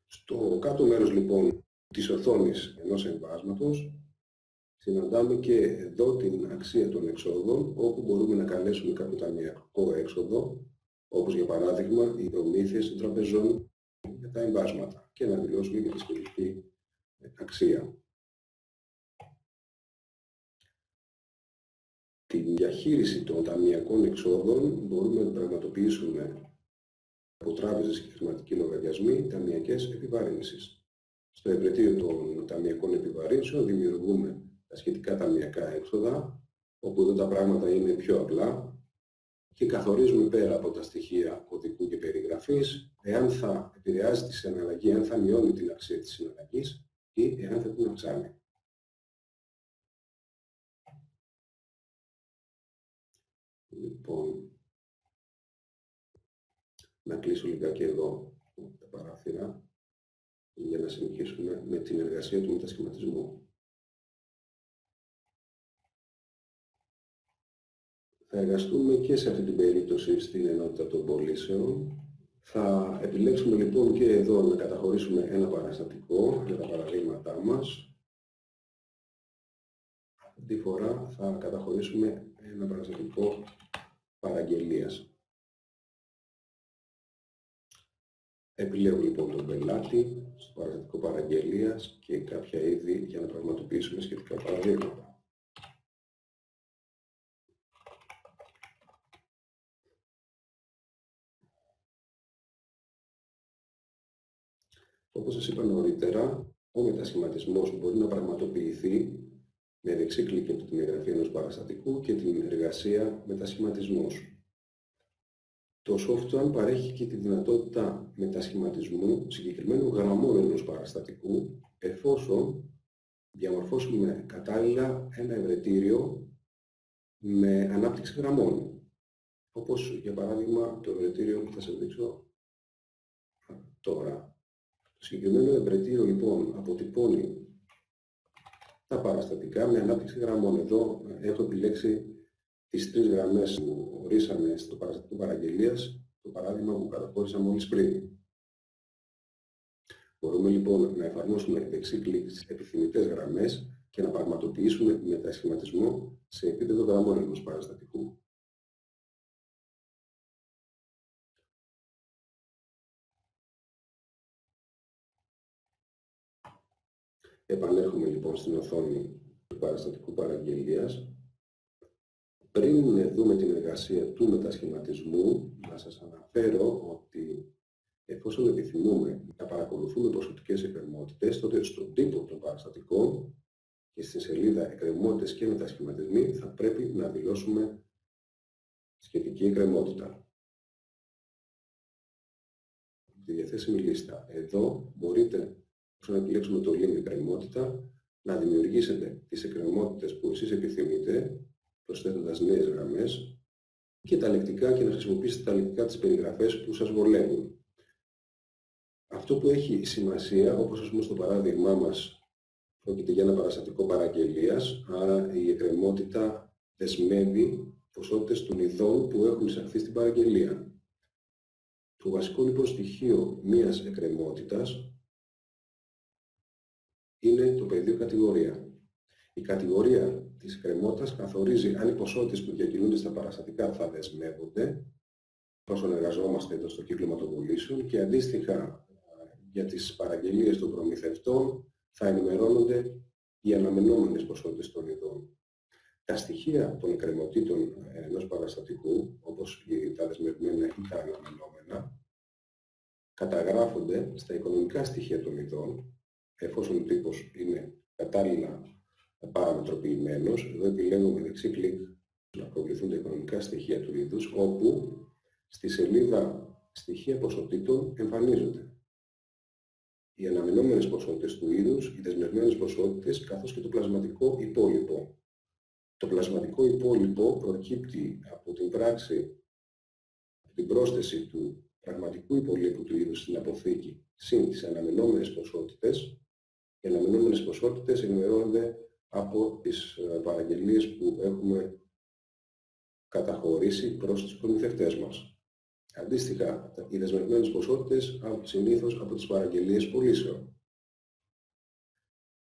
Στο κάτω μέρος λοιπόν της οθόνης ενός εμβάσματος συναντάμε και εδώ την αξία των εξόδων, όπου μπορούμε να καλέσουμε κάποιο ταμειακό έξοδο, όπως για παράδειγμα οι προμήθειες των τραπεζών για τα εμβάσματα, και να δηλώσουμε και τη σχετική αξία. Την διαχείριση των ταμειακών εξόδων μπορούμε να πραγματοποιήσουμε από τράπεζες και χρηματικοί λογαριασμοί ταμειακές επιβαρύνσεις. Στο ευρετήριο των ταμειακών επιβαρύνσεων δημιουργούμε τα σχετικά ταμειακά έξοδα, όπου εδώ τα πράγματα είναι πιο απλά, και καθορίζουμε πέρα από τα στοιχεία κωδικού και περιγραφής εάν θα επηρεάζει τη συναλλαγή, εάν θα μειώνει την αξία της συναλλαγής ή εάν θα την αυξάνει. Λοιπόν, να κλείσω λιγάκι εδώ τα παράθυρα για να συνεχίσουμε με την εργασία του μετασχηματισμού. Θα εργαστούμε και σε αυτή την περίπτωση στην ενότητα των πωλήσεων. Θα επιλέξουμε λοιπόν και εδώ να καταχωρήσουμε ένα παραστατικό για τα παραδείγματά μας. Αυτή τη φορά θα καταχωρήσουμε ένα παραστατικό παραγγελίας. Επιλέγω λοιπόν τον πελάτη στο παραστατικό παραγγελίας και κάποια είδη για να πραγματοποιήσουμε σχετικά παραδείγματα. Όπως σας είπα νωρίτερα, ο μετασχηματισμός μπορεί να πραγματοποιηθεί με δεξί κλικ από την εγγραφή ενός παραστατικού και την εργασία μετασχηματισμός. Το software παρέχει και τη δυνατότητα μετασχηματισμού συγκεκριμένων γραμμών ενός παραστατικού, εφόσον διαμορφώσουμε κατάλληλα ένα ευρετήριο με ανάπτυξη γραμμών. Όπως για παράδειγμα το ευρετήριο που θα σας δείξω τώρα. Το συγκεκριμένο ευρετήριο λοιπόν αποτυπώνει τα παραστατικά με ανάπτυξη γραμμών. Εδώ έχω επιλέξει τις τρεις γραμμές που ορίσαμε στο παραστατικό παραγγελίας, το παράδειγμα που καταχώρησα μόλις πριν. Μπορούμε λοιπόν να εφαρμόσουμε δεξί κλικ στις επιθυμητές γραμμές και να πραγματοποιήσουμε μετασχηματισμό σε επίπεδο γραμμών ενός παραστατικού. Επανέρχομαι λοιπόν στην οθόνη του παραστατικού παραγγελίας. Πριν δούμε την εργασία του μετασχηματισμού, να σας αναφέρω ότι εφόσον επιθυμούμε να παρακολουθούμε ποσοτικές εκκρεμότητες, τότε στον τύπο των παραστατικών και στη σελίδα εκκρεμότητες και μετασχηματισμοί θα πρέπει να δηλώσουμε σχετική εκκρεμότητα. Τη διαθέσιμη λίστα. Εδώ μπορείτε, όσο να επιλέξουμε το link εκκρεμότητα, να δημιουργήσετε τις εκκρεμότητες που εσείς επιθυμείτε, προσθέτοντας νέες γραμμές και τα λεκτικά και να χρησιμοποιήσετε τα λεκτικά της περιγραφές που σας βολεύουν. Αυτό που έχει σημασία, όπως ας πούμε στο παράδειγμά μας, πρόκειται για ένα παραστατικό παραγγελίας, άρα η εκκρεμότητα δεσμεύει ποσότητες των ειδών που έχουν εισαχθεί στην παραγγελία. Το βασικό λοιπόν στοιχείο μιας εκκρεμότητας είναι το πεδίο κατηγορία. Η κατηγορία της εκκρεμότητας καθορίζει αν οι ποσότητες που διακινούνται στα παραστατικά θα δεσμεύονται, όσον εργαζόμαστε εδώ στο κύκλωμα των πωλήσεων, και αντίστοιχα για τις παραγγελίες των προμηθευτών θα ενημερώνονται οι αναμενόμενες ποσότητες των ειδών. Τα στοιχεία των εκκρεμότητων ενός παραστατικού, όπως τα δεσμευμένα ή τα αναμενόμενα, καταγράφονται στα οικονομικά στοιχεία των ειδών, εφόσον ο τύπος είναι κατάλληλα παραμετροποιημένος. Εδώ επιλέγω με δεξί κλικ να προβληθούν τα οικονομικά στοιχεία του είδους, όπου στη σελίδα στοιχεία ποσοτήτων εμφανίζονται οι αναμενόμενες ποσότητες του είδους, οι δεσμευμένες ποσότητες, καθώς και το πλασματικό υπόλοιπο. Το πλασματικό υπόλοιπο προκύπτει από την πράξη, την πρόσθεση του πραγματικού υπολείπου του είδους στην αποθήκη συν τις αναμενόμενες ποσότητες. Οι αναμενόμενες ποσότητες ενημερώνονται από τις παραγγελίες που έχουμε καταχωρήσει προς τους προμηθευτές μας. Αντίστοιχα, οι δεσμευμένες ποσότητες συνήθως από τις παραγγελίες πωλήσεων.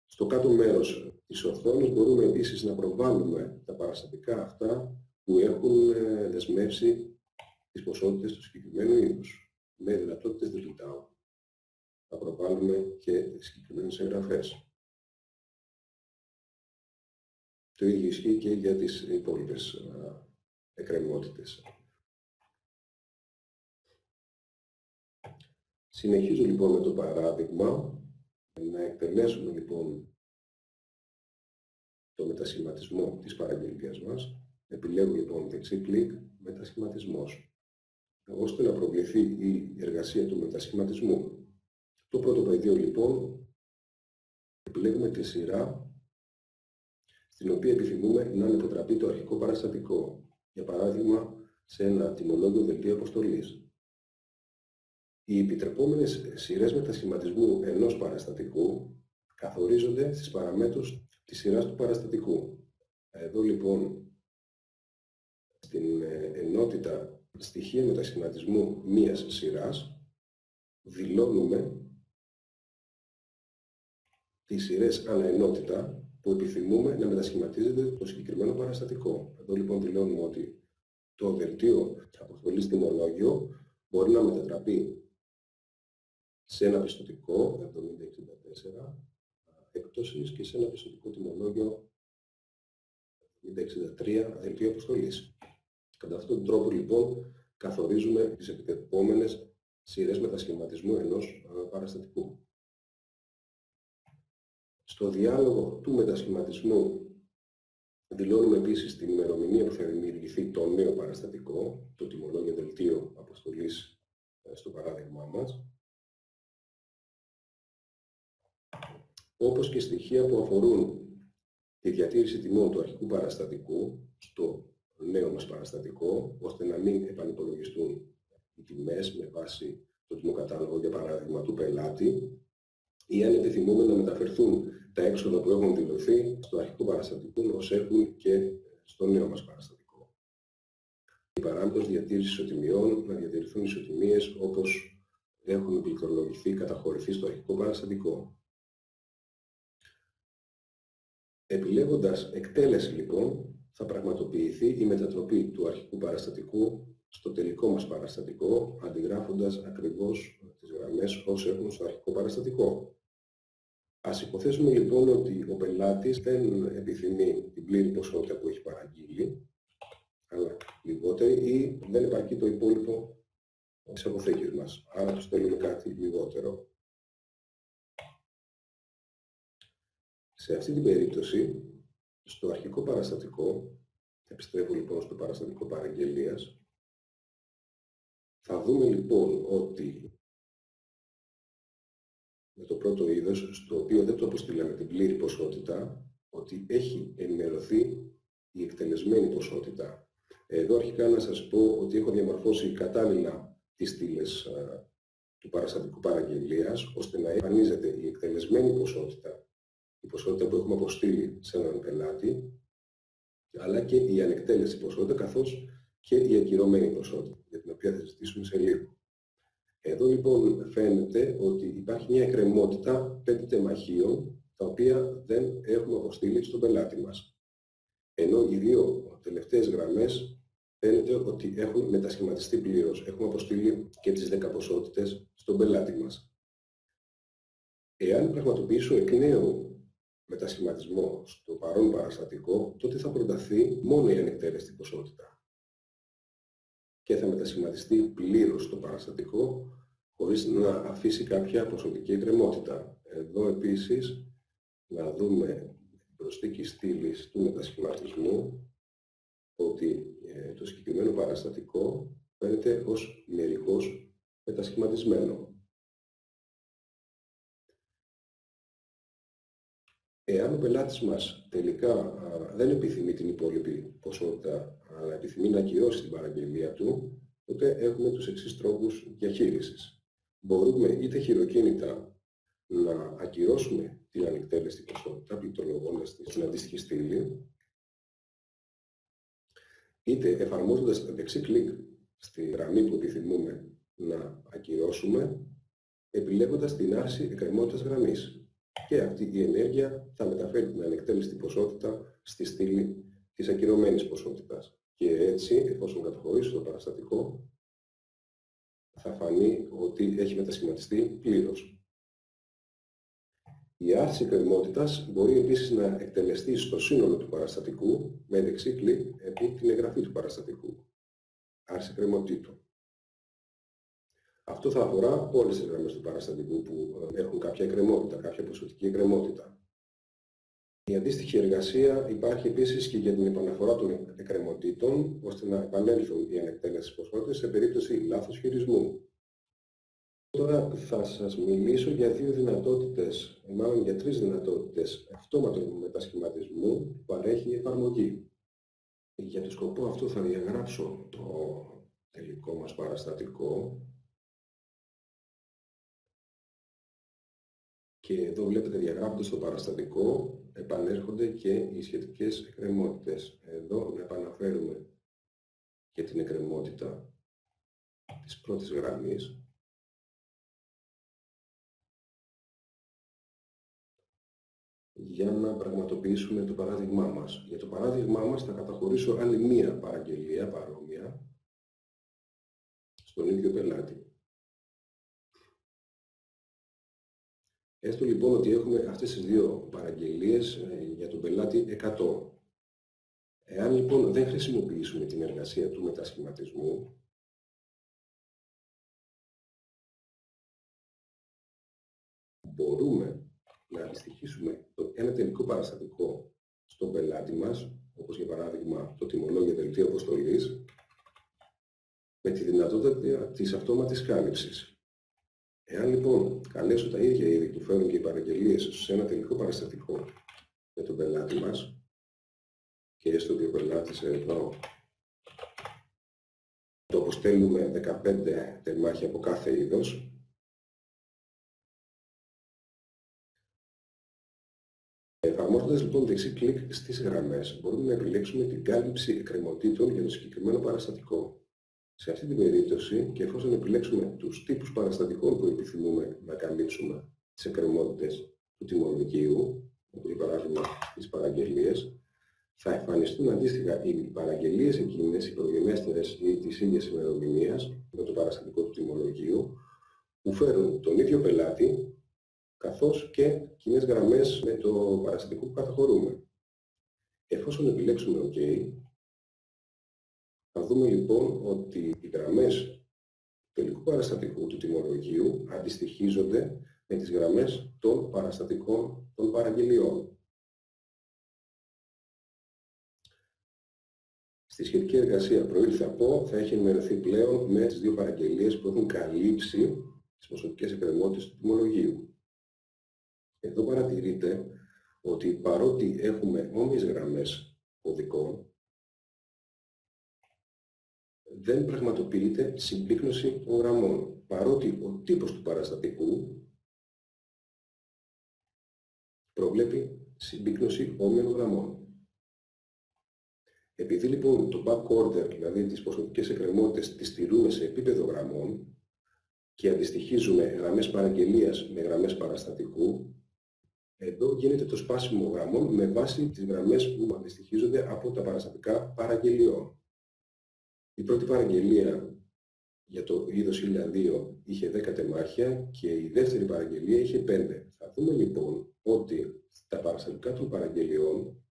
Στο κάτω μέρος της οθόνης μπορούμε επίσης να προβάλλουμε τα παραστατικά αυτά που έχουν δεσμεύσει τις ποσότητες του συγκεκριμένου είδους, με δυνατότητες delete-out. Θα προβάλλουμε και συγκεκριμένες εγγραφές. Το ίδιο ισχύει και για τις υπόλοιπες εκκρεμότητες. Συνεχίζω λοιπόν με το παράδειγμα. Να εκτελέσουμε λοιπόν το μετασχηματισμό της παραγγελίας μας. Επιλέγω λοιπόν δεξί κλικ, μετασχηματισμός, ώστε να προβληθεί η εργασία του μετασχηματισμού. Το πρώτο πεδίο λοιπόν, επιλέγουμε τη σειρά στην οποία επιθυμούμε να ανεποτραπεί το αρχικό παραστατικό. Για παράδειγμα, σε ένα τιμολόγιο δελτίο αποστολής. Οι επιτρεπόμενες σειρές μετασχηματισμού ενός παραστατικού καθορίζονται στις παραμέτρους της σειράς του παραστατικού. Εδώ λοιπόν, στην ενότητα στοιχεία μετασχηματισμού μίας σειράς, δηλώνουμε τις σειρές αναενότητα που επιθυμούμε να μετασχηματίζεται το συγκεκριμένο παραστατικό. Εδώ λοιπόν δηλώνουμε ότι το δελτίο αποστολής τιμολόγιο μπορεί να μετατραπεί σε ένα πιστωτικό 7064 έκπτωσης και σε ένα πιστωτικό τιμολόγιο 7063 δελτίο αποστολής. Κατά αυτόν τον τρόπο λοιπόν καθορίζουμε τις επιτρεπόμενες σειρές μετασχηματισμού ενός παραστατικού. Στο διάλογο του μετασχηματισμού δηλώνουμε επίσης την ημερομηνία που θα δημιουργηθεί το νέο παραστατικό, το τιμολόγιο δελτίο αποστολής στο παράδειγμά μας, όπως και στοιχεία που αφορούν τη διατήρηση τιμών του αρχικού παραστατικού στο νέο μας παραστατικό, ώστε να μην επανυπολογιστούν οι τιμές με βάση το τιμοκατάλογο, για παράδειγμα, του πελάτη, ή αν επιθυμούμε να μεταφερθούν τα έξοδα που έχουν δηλωθεί στο αρχικό παραστατικό, ως έχουν και στο νέο μας παραστατικό. Η παράμετρος διατήρησης ισοτιμιών, να διατηρηθούν ισοτιμίες όπως έχουν πληκτρολογηθεί, καταχωρηθεί στο αρχικό παραστατικό. Επιλέγοντας εκτέλεση λοιπόν, θα πραγματοποιηθεί η μετατροπή του αρχικού παραστατικού στο τελικό μας παραστατικό, αντιγράφοντας ακριβώς τις γραμμές όσο έχουν στο αρχικό παραστατικό. Ας υποθέσουμε λοιπόν ότι ο πελάτης δεν επιθυμεί την πλήρη ποσότητα που έχει παραγγείλει, αλλά λιγότερη, ή δεν επαρκεί το υπόλοιπο της αποθήκης μας. Άρα του στέλνουμε κάτι λιγότερο. Σε αυτή την περίπτωση, στο αρχικό παραστατικό, επιστρέφω λοιπόν στο παραστατικό παραγγελίας, θα δούμε λοιπόν ότι με το πρώτο είδος, στο οποίο δεν το αποστήλαμε την πλήρη ποσότητα, ότι έχει ενημερωθεί η εκτελεσμένη ποσότητα. Εδώ αρχικά να σας πω ότι έχω διαμορφώσει κατάλληλα τις στήλες του παραστατικού παραγγελίας, ώστε να εμφανίζεται η εκτελεσμένη ποσότητα, η ποσότητα που έχουμε αποστείλει σε έναν πελάτη, αλλά και η ανεκτέλεστη ποσότητα, καθώς και η ακυρωμένη ποσότητα, για την οποία θα συζητήσουμε σε λίγο. Εδώ λοιπόν φαίνεται ότι υπάρχει μια εκκρεμότητα 5 τεμαχίων, τα οποία δεν έχουμε αποστείλει στον πελάτη μας. Ενώ οι δύο τελευταίες γραμμές φαίνεται ότι έχουν μετασχηματιστεί πλήρως. Έχουμε αποστείλει και τις 10 ποσότητες στον πελάτη μας. Εάν πραγματοποιήσω εκ νέου μετασχηματισμό στο παρόν παραστατικό, τότε θα προταθεί μόνο η ανεκτέλεστη ποσότητα και θα μετασχηματιστεί πλήρως το παραστατικό, χωρίς να αφήσει κάποια ποσοτική εκκρεμότητα. Εδώ επίσης να δούμε την προσθήκη στήλης του μετασχηματισμού, ότι το συγκεκριμένο παραστατικό φαίνεται ως μερικώς μετασχηματισμένο. Εάν ο πελάτης μας τελικά δεν επιθυμεί την υπόλοιπη ποσότητα, αλλά επιθυμεί να ακυρώσει την παραγγελία του, τότε έχουμε τους εξής τρόπους διαχείρισης. Μπορούμε είτε χειροκίνητα να ακυρώσουμε την ανεκτέλεστη ποσότητα, πληκτρολογώντας την αντίστοιχη στήλη, είτε εφαρμόζοντας δεξί κλικ στη γραμμή που επιθυμούμε να ακυρώσουμε, επιλέγοντας την άρση εκκρεμότητας γραμμής. Και αυτή η ενέργεια θα μεταφέρει την ανεκτέλεστη ποσότητα στη στήλη της ακυρωμένης ποσότητας. Και έτσι, εφόσον καταχωρήσω το παραστατικό, θα φανεί ότι έχει μετασχηματιστεί πλήρως. Η άρση εκκρεμότητας μπορεί επίσης να εκτελεστεί στο σύνολο του παραστατικού με δεξί κλικ επί την εγγραφή του παραστατικού. Άρση εκκρεμότητων. Αυτό θα αφορά όλες τις γραμμές του παραστατικού που έχουν κάποια εκκρεμότητα, κάποια ποσοτική εκκρεμότητα. Η αντίστοιχη εργασία υπάρχει επίσης και για την επαναφορά των εκκρεμότητων, ώστε να επανέλθουν οι ανεκτέλεστες ποσότητες σε περίπτωση λάθος χειρισμού. Τώρα θα σας μιλήσω για δύο δυνατότητες, μάλλον για τρεις δυνατότητες αυτόματου μετασχηματισμού που παρέχει η εφαρμογή. Για τον σκοπό αυτό θα διαγράψω το τελικό μας παραστατικό. Και εδώ βλέπετε, διαγράφοντας το παραστατικό, επανέρχονται και οι σχετικές εκκρεμότητες. Εδώ να επαναφέρουμε και την εκκρεμότητα της πρώτης γραμμής. Για να πραγματοποιήσουμε το παράδειγμά μας. Για το παράδειγμά μας θα καταχωρήσω άλλη μία παραγγελία παρόμοια στον ίδιο πελάτη. Έστω λοιπόν ότι έχουμε αυτές τις δύο παραγγελίες για τον πελάτη 100. Εάν λοιπόν δεν χρησιμοποιήσουμε την εργασία του μετασχηματισμού, μπορούμε να αντιστοιχίσουμε ένα τελικό παραστατικό στον πελάτη μας, όπως για παράδειγμα το τιμολόγιο δελτίο αποστολής, με τη δυνατότητα της αυτόματης κάλυψης. Εάν λοιπόν καλέσω τα ίδια είδη που φέρουν και οι παραγγελίες σε ένα τελικό παραστατικό με τον πελάτη μας, και έστω ότι ο πελάτης εδώ το αποστέλνουμε 15 τεμάχια από κάθε είδος, εφαρμόζοντας λοιπόν δεξί κλικ στις γραμμές, μπορούμε να επιλέξουμε την κάλυψη εκκρεμότητων για το συγκεκριμένο παραστατικό. Σε αυτή την περίπτωση, και εφόσον επιλέξουμε τους τύπους παραστατικών που επιθυμούμε να καλύψουμε τις εκκρεμότητες του τιμολογίου, όπως για παράδειγμα τις παραγγελίες, θα εμφανιστούν αντίστοιχα οι παραγγελίες εκείνες, οι προγενέστερες ή της ίδιας ημερομηνίας με το παραστατικό του τιμολογίου, που φέρουν τον ίδιο πελάτη, καθώς και κοινές γραμμές με το παραστατικό που καταχωρούμε. Εφόσον επιλέξουμε OK, θα δούμε λοιπόν ότι οι γραμμές του τελικού παραστατικού του τιμολογίου αντιστοιχίζονται με τις γραμμές των παραστατικών των παραγγελιών. Στη σχετική εργασία προήλθε από θα έχει ενημερωθεί πλέον με τις δύο παραγγελίες που έχουν καλύψει τις ποσοτικές εκκρεμότητες του τιμολογίου. Εδώ παρατηρείτε ότι παρότι έχουμε όμοιες γραμμές κωδικών, δεν πραγματοποιείται συμπίκνωση των γραμμών, παρότι ο τύπος του παραστατικού προβλέπει συμπίκνωση όμοιων γραμμών. Επειδή λοιπόν το back order, δηλαδή τις ποσοτικές εκκρεμότητες, τις τηρούμε σε επίπεδο γραμμών και αντιστοιχίζουμε γραμμές παραγγελίας με γραμμές παραστατικού, εδώ γίνεται το σπάσιμο γραμμών με βάση τις γραμμές που αντιστοιχίζονται από τα παραστατικά παραγγελιών. Η πρώτη παραγγελία για το είδος 1002 είχε 10 τεμάχια και η δεύτερη παραγγελία είχε 5. Θα δούμε λοιπόν ότι στα παραστατικά των παραγγελιών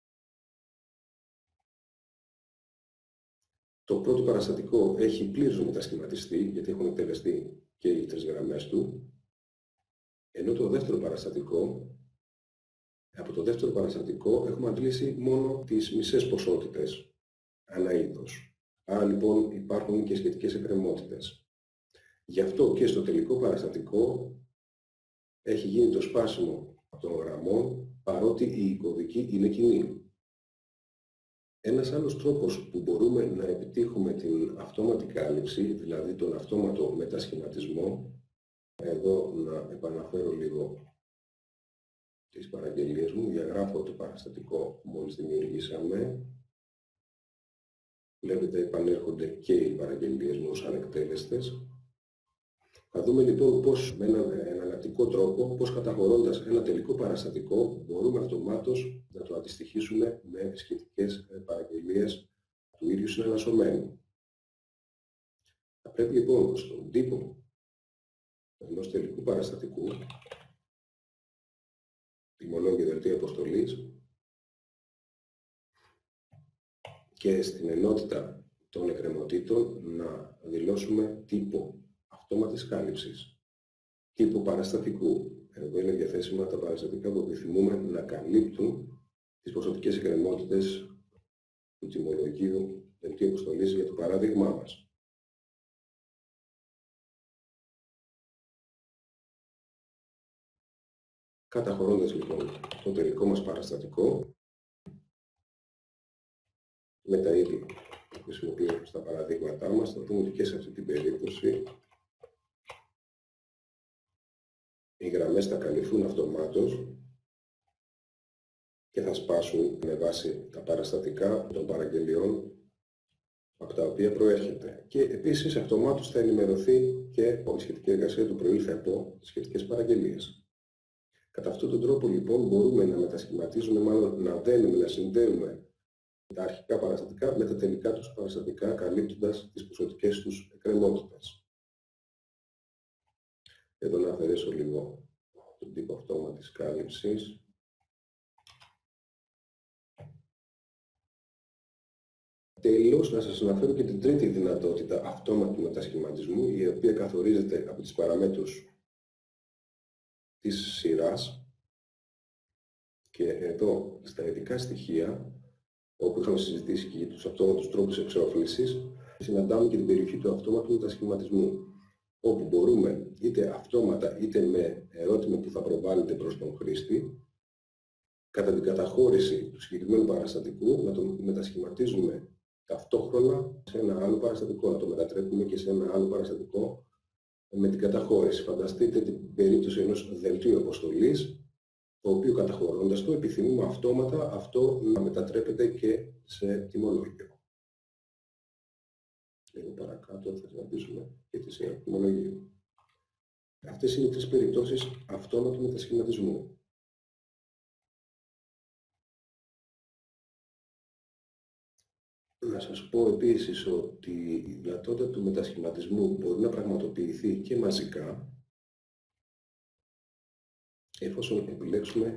το πρώτο παραστατικό έχει πλήρως μετασχηματιστεί, γιατί έχουν εκτελεστεί και οι τρεις γραμμές του, ενώ το δεύτερο παραστατικό, από το δεύτερο παραστατικό έχουμε αντλήσει μόνο τις μισές ποσότητες ανά είδος. Άρα λοιπόν υπάρχουν και σχετικές εκκρεμότητες. Γι' αυτό και στο τελικό παραστατικό έχει γίνει το σπάσιμο των γραμμών, παρότι η κωδική είναι κοινή. Ένας άλλος τρόπος που μπορούμε να επιτύχουμε την αυτόματη κάλυψη, δηλαδή τον αυτόματο μετασχηματισμό, εδώ να επαναφέρω λίγο τις παραγγελίες μου, διαγράφω το παραστατικό που μόλις δημιουργήσαμε. Βλέπετε επανέρχονται και οι παραγγελίες μου ως ανεκτέλεστες. Θα δούμε λοιπόν πώς με έναν εναλλακτικό τρόπο, πώς καταχωρώντας ένα τελικό παραστατικό, μπορούμε αυτομάτως να το αντιστοιχίσουμε με σχετικές παραγγελίες του ίδιου συναλλασσομένου. Θα πρέπει λοιπόν στον τύπο ενός τελικού παραστατικού, τιμολόγιο δελτίο αποστολής, και στην ενότητα των εκκρεμωτήτων να δηλώσουμε τύπο αυτόματης κάλυψης, τύπο παραστατικού. Εδώ είναι διαθέσιμα τα παραστατικά που επιθυμούμε να καλύπτουν τις ποσοτικές εκκρεμότητες του τιμολογίου δελτίου αποστολής για το παράδειγμά μας. Καταχωρώντας λοιπόν το τελικό μας παραστατικό με τα είδη που χρησιμοποιούμε στα παραδείγματά μας, θα δούμε ότι και σε αυτή την περίπτωση οι γραμμές θα καλυφθούν αυτομάτως και θα σπάσουν με βάση τα παραστατικά των παραγγελιών από τα οποία προέρχεται. Και επίσης αυτομάτως θα ενημερωθεί και η σχετική εργασία του προήλθε από τις σχετικές παραγγελίες. Κατά αυτόν τον τρόπο λοιπόν μπορούμε να μετασχηματίζουμε, μάλλον να δένουμε, να συνδέουμε τα αρχικά παραστατικά με τα τελικά τους παραστατικά, καλύπτοντας τις ποσοτικές τους εκκρεμότητες. Εδώ να αφαιρέσω λίγο τον τύπο αυτόματης κάλυψης. Τέλος, να σας αναφέρω και την τρίτη δυνατότητα αυτόματου μετασχηματισμού, η οποία καθορίζεται από τις παραμέτρους της σειράς. Και εδώ, στα ειδικά στοιχεία, όπου είχαμε συζητήσει και για τους αυτόματους τρόπους εξόφλησης, συναντάμε και την περιοχή του αυτόματου μετασχηματισμού, όπου μπορούμε είτε αυτόματα είτε με ερώτημα που θα προβάλλεται προς τον χρήστη, κατά την καταχώρηση του συγκεκριμένου παραστατικού να το μετασχηματίζουμε ταυτόχρονα σε ένα άλλο παραστατικό, να το μετατρέπουμε και σε ένα άλλο παραστατικό με την καταχώρηση. Φανταστείτε την περίπτωση ενός δελτίου αποστολής, το οποίο καταχωρώντας το επιθυμούμε αυτόματα αυτό να μετατρέπεται και σε τιμολόγιο. Λίγο παρακάτω θα συναντήσουμε και τη σειρά τιμολογίου. Αυτές είναι οι τρεις περιπτώσεις αυτόματου μετασχηματισμού. Να σας πω επίσης ότι η δυνατότητα του μετασχηματισμού μπορεί να πραγματοποιηθεί και μαζικά, εφόσον επιλέξουμε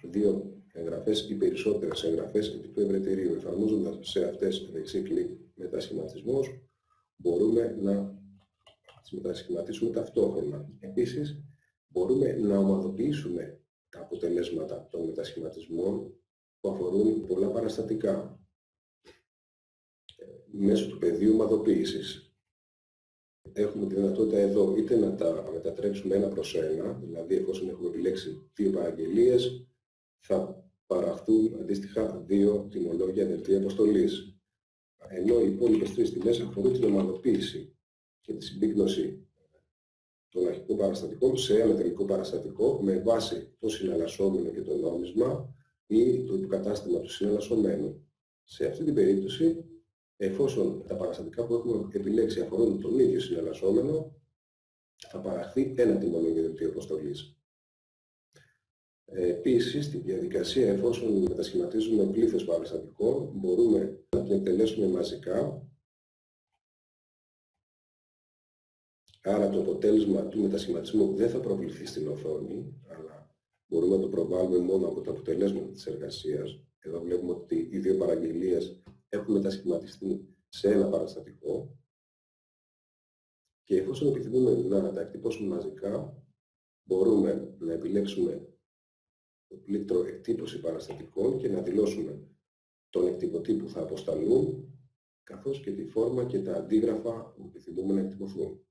δύο εγγραφές ή περισσότερες εγγραφές επί του ευρετηρίου. Εφαρμόζοντας σε αυτές δεξί κλικ μετασχηματισμός, μπορούμε να τις μετασχηματίσουμε ταυτόχρονα. Επίσης, μπορούμε να ομαδοποιήσουμε τα αποτελέσματα των μετασχηματισμών που αφορούν πολλά παραστατικά μέσω του πεδίου ομαδοποίησης. Έχουμε τη δυνατότητα εδώ είτε να τα μετατρέψουμε ένα προς ένα, δηλαδή εφόσον έχουμε επιλέξει δύο παραγγελίες, θα παραχθούν αντίστοιχα δύο τιμολόγια δελτία αποστολής. Ενώ οι υπόλοιπες τρεις τιμές αφορούν την ομαδοποίηση και τη συμπίκνωση των αρχικών παραστατικών σε ένα τελικό παραστατικό με βάση το συναλλασσόμενο και το νόμισμα ή το υποκατάστημα του συναλλασσομένου. Σε αυτή την περίπτωση, εφόσον τα παραστατικά που έχουμε επιλέξει αφορούν τον ίδιο συναλλασσόμενο, θα παραχθεί ένα τιμολόγιο δελτίου αποστολής. Επίσης, στη διαδικασία, εφόσον μετασχηματίζουμε πλήθος παραστατικών, μπορούμε να την εκτελέσουμε μαζικά. Άρα το αποτέλεσμα του μετασχηματισμού δεν θα προβληθεί στην οθόνη, αλλά μπορούμε να το προβάλλουμε μόνο από τα αποτελέσματα της εργασίας. Εδώ βλέπουμε ότι οι δύο παραγγελίες έχουν μετασχηματιστεί σε ένα παραστατικό και εφόσον επιθυμούμε να τα εκτυπώσουμε μαζικά, μπορούμε να επιλέξουμε το πλήκτρο εκτύπωση παραστατικών και να δηλώσουμε τον εκτυπωτή που θα αποσταλούν, καθώς και τη φόρμα και τα αντίγραφα που επιθυμούμε να εκτυπωθούν.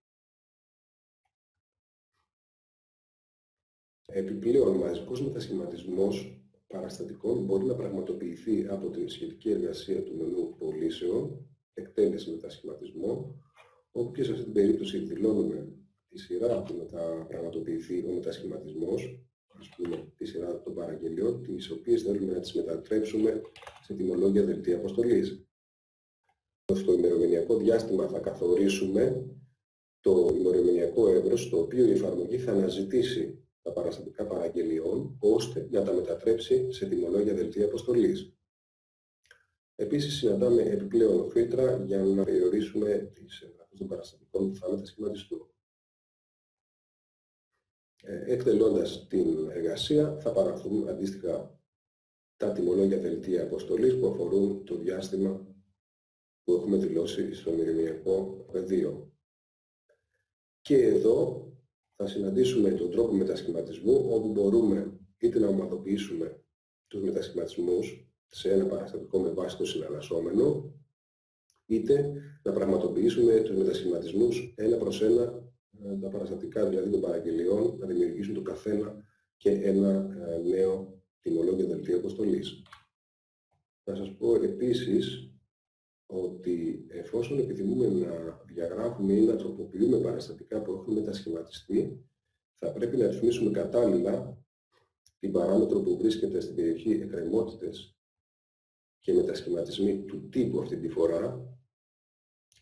Επιπλέον, μαζικός μετασχηματισμός παραστατικών μπορεί να πραγματοποιηθεί από την σχετική εργασία του μενού πωλήσεων, εκτέλεση μετασχηματισμών, όπου και σε αυτή την περίπτωση δηλώνουμε τη σειρά που θα πραγματοποιηθεί ο μετασχηματισμός, ας πούμε τη σειρά των παραγγελιών, τις οποίες θέλουμε να τις μετατρέψουμε σε τιμολόγια δελτία αποστολής. Στο ημερομηνιακό διάστημα θα καθορίσουμε το ημερομηνιακό εύρος, στο οποίο η εφαρμογή θα αναζητήσει τα παραστατικά παραγγελιών, ώστε να τα μετατρέψει σε τιμολόγια δελτία αποστολής. Επίσης, συναντάμε επιπλέον φίλτρα για να περιορίσουμε τις εγγραφές των παραστατικών που θα μετασχηματιστούν. Εκτελώντας την εργασία, θα παραχθούν αντίστοιχα τα τιμολόγια δελτία αποστολής που αφορούν το διάστημα που έχουμε δηλώσει στο ημερομηνιακό πεδίο. Και εδώ θα συναντήσουμε τον τρόπο μετασχηματισμού, όπου μπορούμε είτε να ομαδοποιήσουμε τους μετασχηματισμούς σε ένα παραστατικό με βάση το συναλλασσόμενο, είτε να πραγματοποιήσουμε τους μετασχηματισμούς ένα προς ένα, τα παραστατικά δηλαδή των παραγγελιών, να δημιουργήσουν το καθένα και ένα νέο τιμολόγιο δελτίο αποστολής. Θα σας πω επίσης ότι εφόσον επιθυμούμε να διαγράφουμε ή να τροποποιούμε παραστατικά που έχουν μετασχηματιστεί, θα πρέπει να ρυθμίσουμε κατάλληλα την παράμετρο που βρίσκεται στην περιοχή εκκρεμότητες και μετασχηματισμοί του τύπου αυτή τη φορά,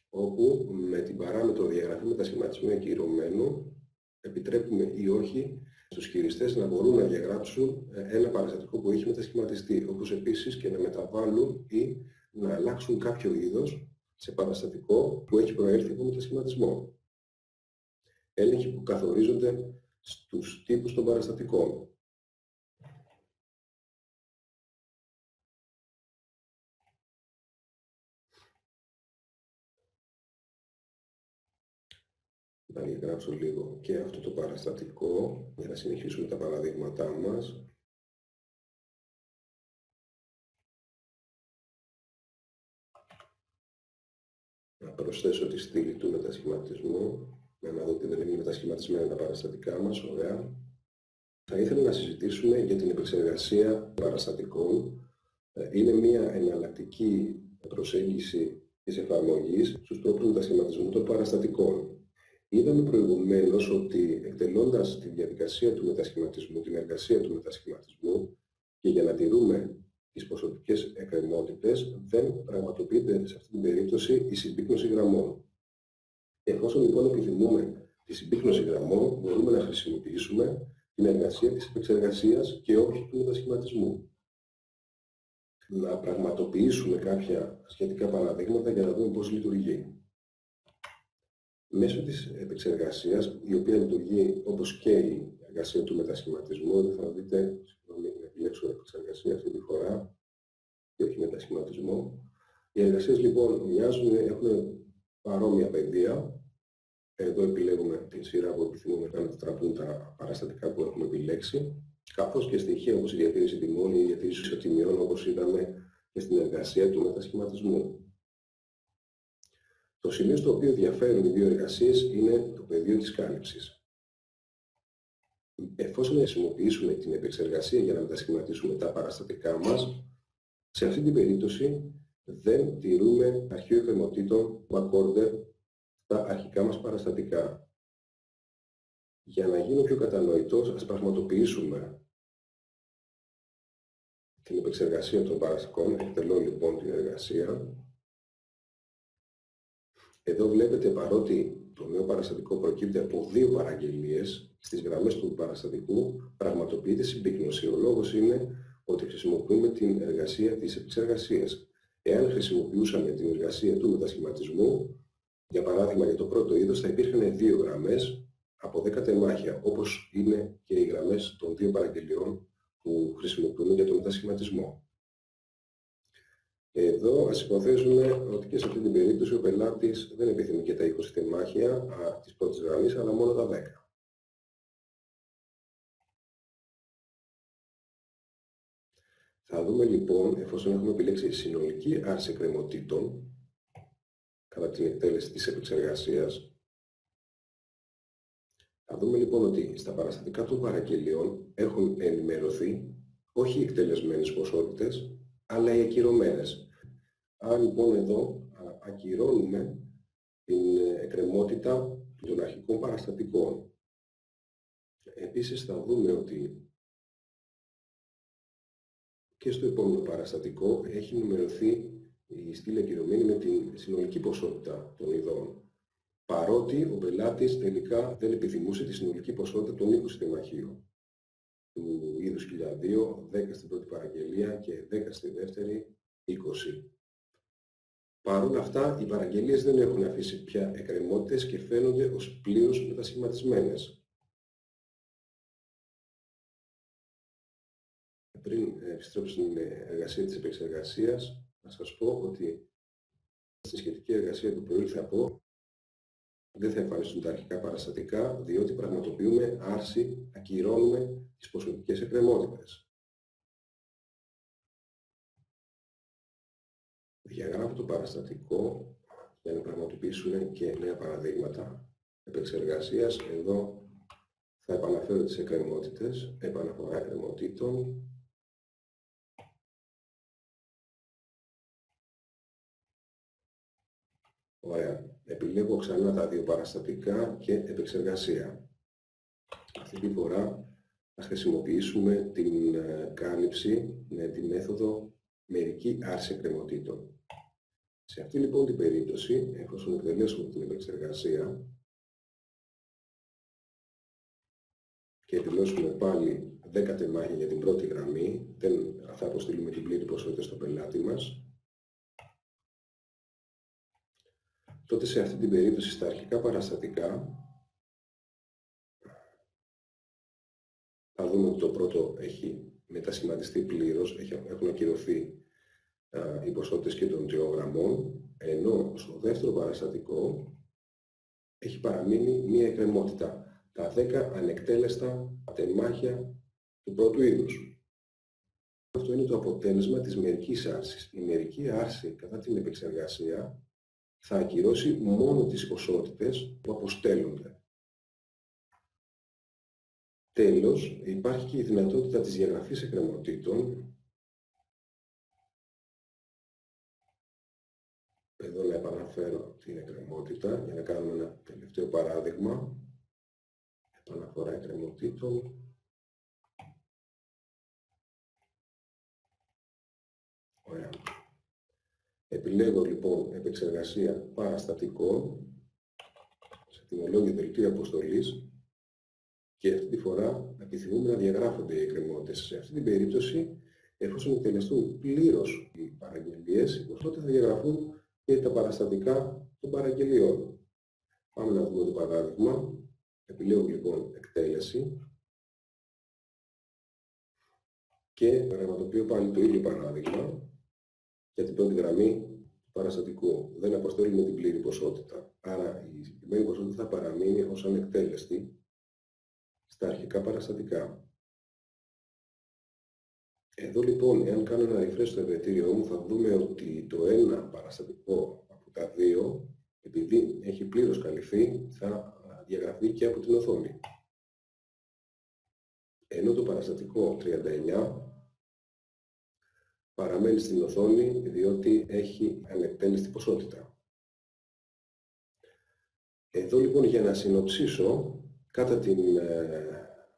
όπου με την παράμετρο διαγραφή μετασχηματισμού ακυρωμένου επιτρέπουμε ή όχι στους χειριστές να μπορούν να διαγράψουν ένα παραστατικό που έχει μετασχηματιστεί, όπως επίσης και να μεταβάλουν ή να αλλάξουν κάποιο είδος σε παραστατικό που έχει προέλθει από μετασχηματισμό. Έλεγχοι που καθορίζονται στους τύπους των παραστατικών. Να διαγράψω λίγο και αυτό το παραστατικό για να συνεχίσουμε τα παραδείγματά μας. Να προσθέσω τη στήλη του μετασχηματισμού, για να δω ότι δεν είναι μετασχηματισμένα τα παραστατικά μας, ωραία. Θα ήθελα να συζητήσουμε για την επεξεργασία παραστατικών. Είναι μια εναλλακτική προσέγγιση της εφαρμογής στους τρόπους μετασχηματισμού των παραστατικών. Είδαμε προηγουμένως ότι εκτελώντας τη διαδικασία του μετασχηματισμού, την εργασία του μετασχηματισμού και για να τηρούμε τις ποσοτικές εκκρεμότητες, δεν πραγματοποιείται σε αυτή την περίπτωση η συμπίκνωση γραμμών. Εφόσον λοιπόν επιθυμούμε τη συμπίκνωση γραμμών, μπορούμε να χρησιμοποιήσουμε την εργασία της επεξεργασίας και όχι του μετασχηματισμού. Να πραγματοποιήσουμε κάποια σχετικά παραδείγματα για να δούμε πώς λειτουργεί. Μέσω της επεξεργασίας, η οποία λειτουργεί όπως και η επεξεργασία του μετασχηματισμού. Εδώ θα δείτε, συγγνώμη, να επιλέξω επεξεργασία αυτή τη φορά και όχι μετασχηματισμό. Οι εργασίες λοιπόν μοιάζουν, έχουν παρόμοια πεδία. Εδώ επιλέγουμε την σειρά που επιθυμούμε να μετατραπούν τα παραστατικά που έχουμε επιλέξει, καθώς και στοιχεία όπως η διατήρηση τιμών ή η διατήρηση ισοτιμιών, όπως είδαμε και στην εργασία του μετασχηματισμού. Το σημείο στο οποίο διαφέρουν οι δύο εργασίες είναι το πεδίο της κάλυψης. Εφόσον χρησιμοποιήσουμε την επεξεργασία για να μετασχηματίσουμε τα παραστατικά μας, σε αυτή την περίπτωση δεν τηρούμε αρχείο εκκρεμωτήτων που ακόρνται στα αρχικά μας παραστατικά. Για να γίνω πιο κατανοητός, ας πραγματοποιήσουμε την επεξεργασία των παραστατικών. Εκτελώ λοιπόν την εργασία. Εδώ βλέπετε, παρότι το νέο παραστατικό προκύπτει από δύο παραγγελίες, στις γραμμές του παραστατικού πραγματοποιείται συμπίκνωση. Ο λόγος είναι ότι χρησιμοποιούμε την εργασία της επεξεργασίας. Εάν χρησιμοποιούσαμε την εργασία του μετασχηματισμού, για παράδειγμα για το πρώτο είδος, θα υπήρχαν δύο γραμμές από 10 τεμάχια, όπως είναι και οι γραμμές των δύο παραγγελιών που χρησιμοποιούμε για το μετασχηματισμό. Εδώ ας υποθέσουμε ότι και σε αυτή την περίπτωση ο πελάτης δεν επιθυμεί και τα 20 τεμάχια της πρώτης γραμμής, αλλά μόνο τα 10. Θα δούμε λοιπόν, εφόσον έχουμε επιλέξει συνολική άρση εκκρεμωτήτων κατά την εκτέλεση της επεξεργασίας, θα δούμε λοιπόν ότι στα παραστατικά των παραγγελιών έχουν ενημερωθεί όχι οι εκτελεσμένες ποσότητες, αλλά οι ακυρωμένες. Άρα λοιπόν εδώ ακυρώνουμε την εκκρεμότητα των αρχικών παραστατικών. Επίσης θα δούμε ότι και στο επόμενο παραστατικό έχει ενημερωθεί η στήλη ακυρωμένη με την συνολική ποσότητα των ειδών. Παρότι ο πελάτης τελικά δεν επιθυμούσε τη συνολική ποσότητα των 20 τεμαχίων του είδους 1002, 10 στην πρώτη παραγγελία και 10 στη δεύτερη, 20. Παρ' όλα αυτά, οι παραγγελίες δεν έχουν αφήσει πια εκκρεμότητες και φαίνονται ως πλήρως μετασχηματισμένες. Πριν επιστρέψω στην εργασία της επεξεργασίας, να σας πω ότι στη σχετική εργασία που προήλθε από δεν θα εμφανιστούν τα αρχικά παραστατικά, διότι πραγματοποιούμε άρση, ακυρώνουμε τις ποσοτικές εκκρεμότητες. Διαγράφω το παραστατικό για να πραγματοποιήσουμε και νέα παραδείγματα επεξεργασίας. Εδώ θα επαναφέρω τις εκκρεμότητες, επαναφορά εκκρεμωτήτων. Ωραία. Επιλέγω ξανά τα δύο παραστατικά και επεξεργασία. Αυτή τη φορά θα χρησιμοποιήσουμε την κάλυψη με τη μέθοδο μερική άρση εκκρεμωτήτων. Σε αυτή λοιπόν την περίπτωση, εφόσον εκτελέσουμε την επεξεργασία και επιλέξουμε πάλι 10 τεμάχια για την πρώτη γραμμή, δεν θα αποστείλουμε την πλήρη ποσότητα στο πελάτη μας, τότε σε αυτή την περίπτωση στα αρχικά παραστατικά θα δούμε ότι το πρώτο έχει μετασχηματιστεί πλήρως, έχουν ακυρωθεί οι ποσότητες και των 2 γραμμών, ενώ στο δεύτερο παραστατικό έχει παραμείνει μία εκκρεμότητα, τα 10 ανεκτέλεστα τεμάχια του πρώτου είδους. Αυτό είναι το αποτέλεσμα της μερικής άρσης. Η μερική άρση κατά την επεξεργασία θα ακυρώσει μόνο τις ποσότητες που αποστέλλονται. Τέλος, υπάρχει και η δυνατότητα της διαγραφής εκκρεμωτήτων. Εδώ να επαναφέρω την εκκρεμότητα για να κάνουμε ένα τελευταίο παράδειγμα. Επαναφορά εκκρεμωτήτων. Ωραία. Επιλέγω λοιπόν επεξεργασία παραστατικών σε τιμολόγιο δελτίο αποστολής και αυτή τη φορά επιθυμούμε να διαγράφονται οι εκκρεμότητες. Σε αυτή την περίπτωση, εφόσον εκτελεστούν πλήρως οι παραγγελίες, τότε θα διαγραφούν και τα παραστατικά των παραγγελιών. Πάμε να δούμε το παράδειγμα. Επιλέγω λοιπόν εκτέλεση. Και πραγματοποιώ πάλι το ίδιο παράδειγμα για την πρώτη γραμμή του παραστατικού. Δεν αποστέλουμε την πλήρη ποσότητα. Άρα η συγκεκριμένη ποσότητα θα παραμείνει ως ανεκτέλεστη στα αρχικά παραστατικά. Εδώ λοιπόν, εάν κάνω ένα refresh στο εφετήριό μου, θα δούμε ότι το ένα παραστατικό από τα δύο, επειδή έχει πλήρως καλυφθεί, θα διαγραφεί και από την οθόνη. Ενώ το παραστατικό 39 παραμένει στην οθόνη διότι έχει ανεκτέλεστη ποσότητα. Εδώ λοιπόν, για να συνοψίσω, κατά την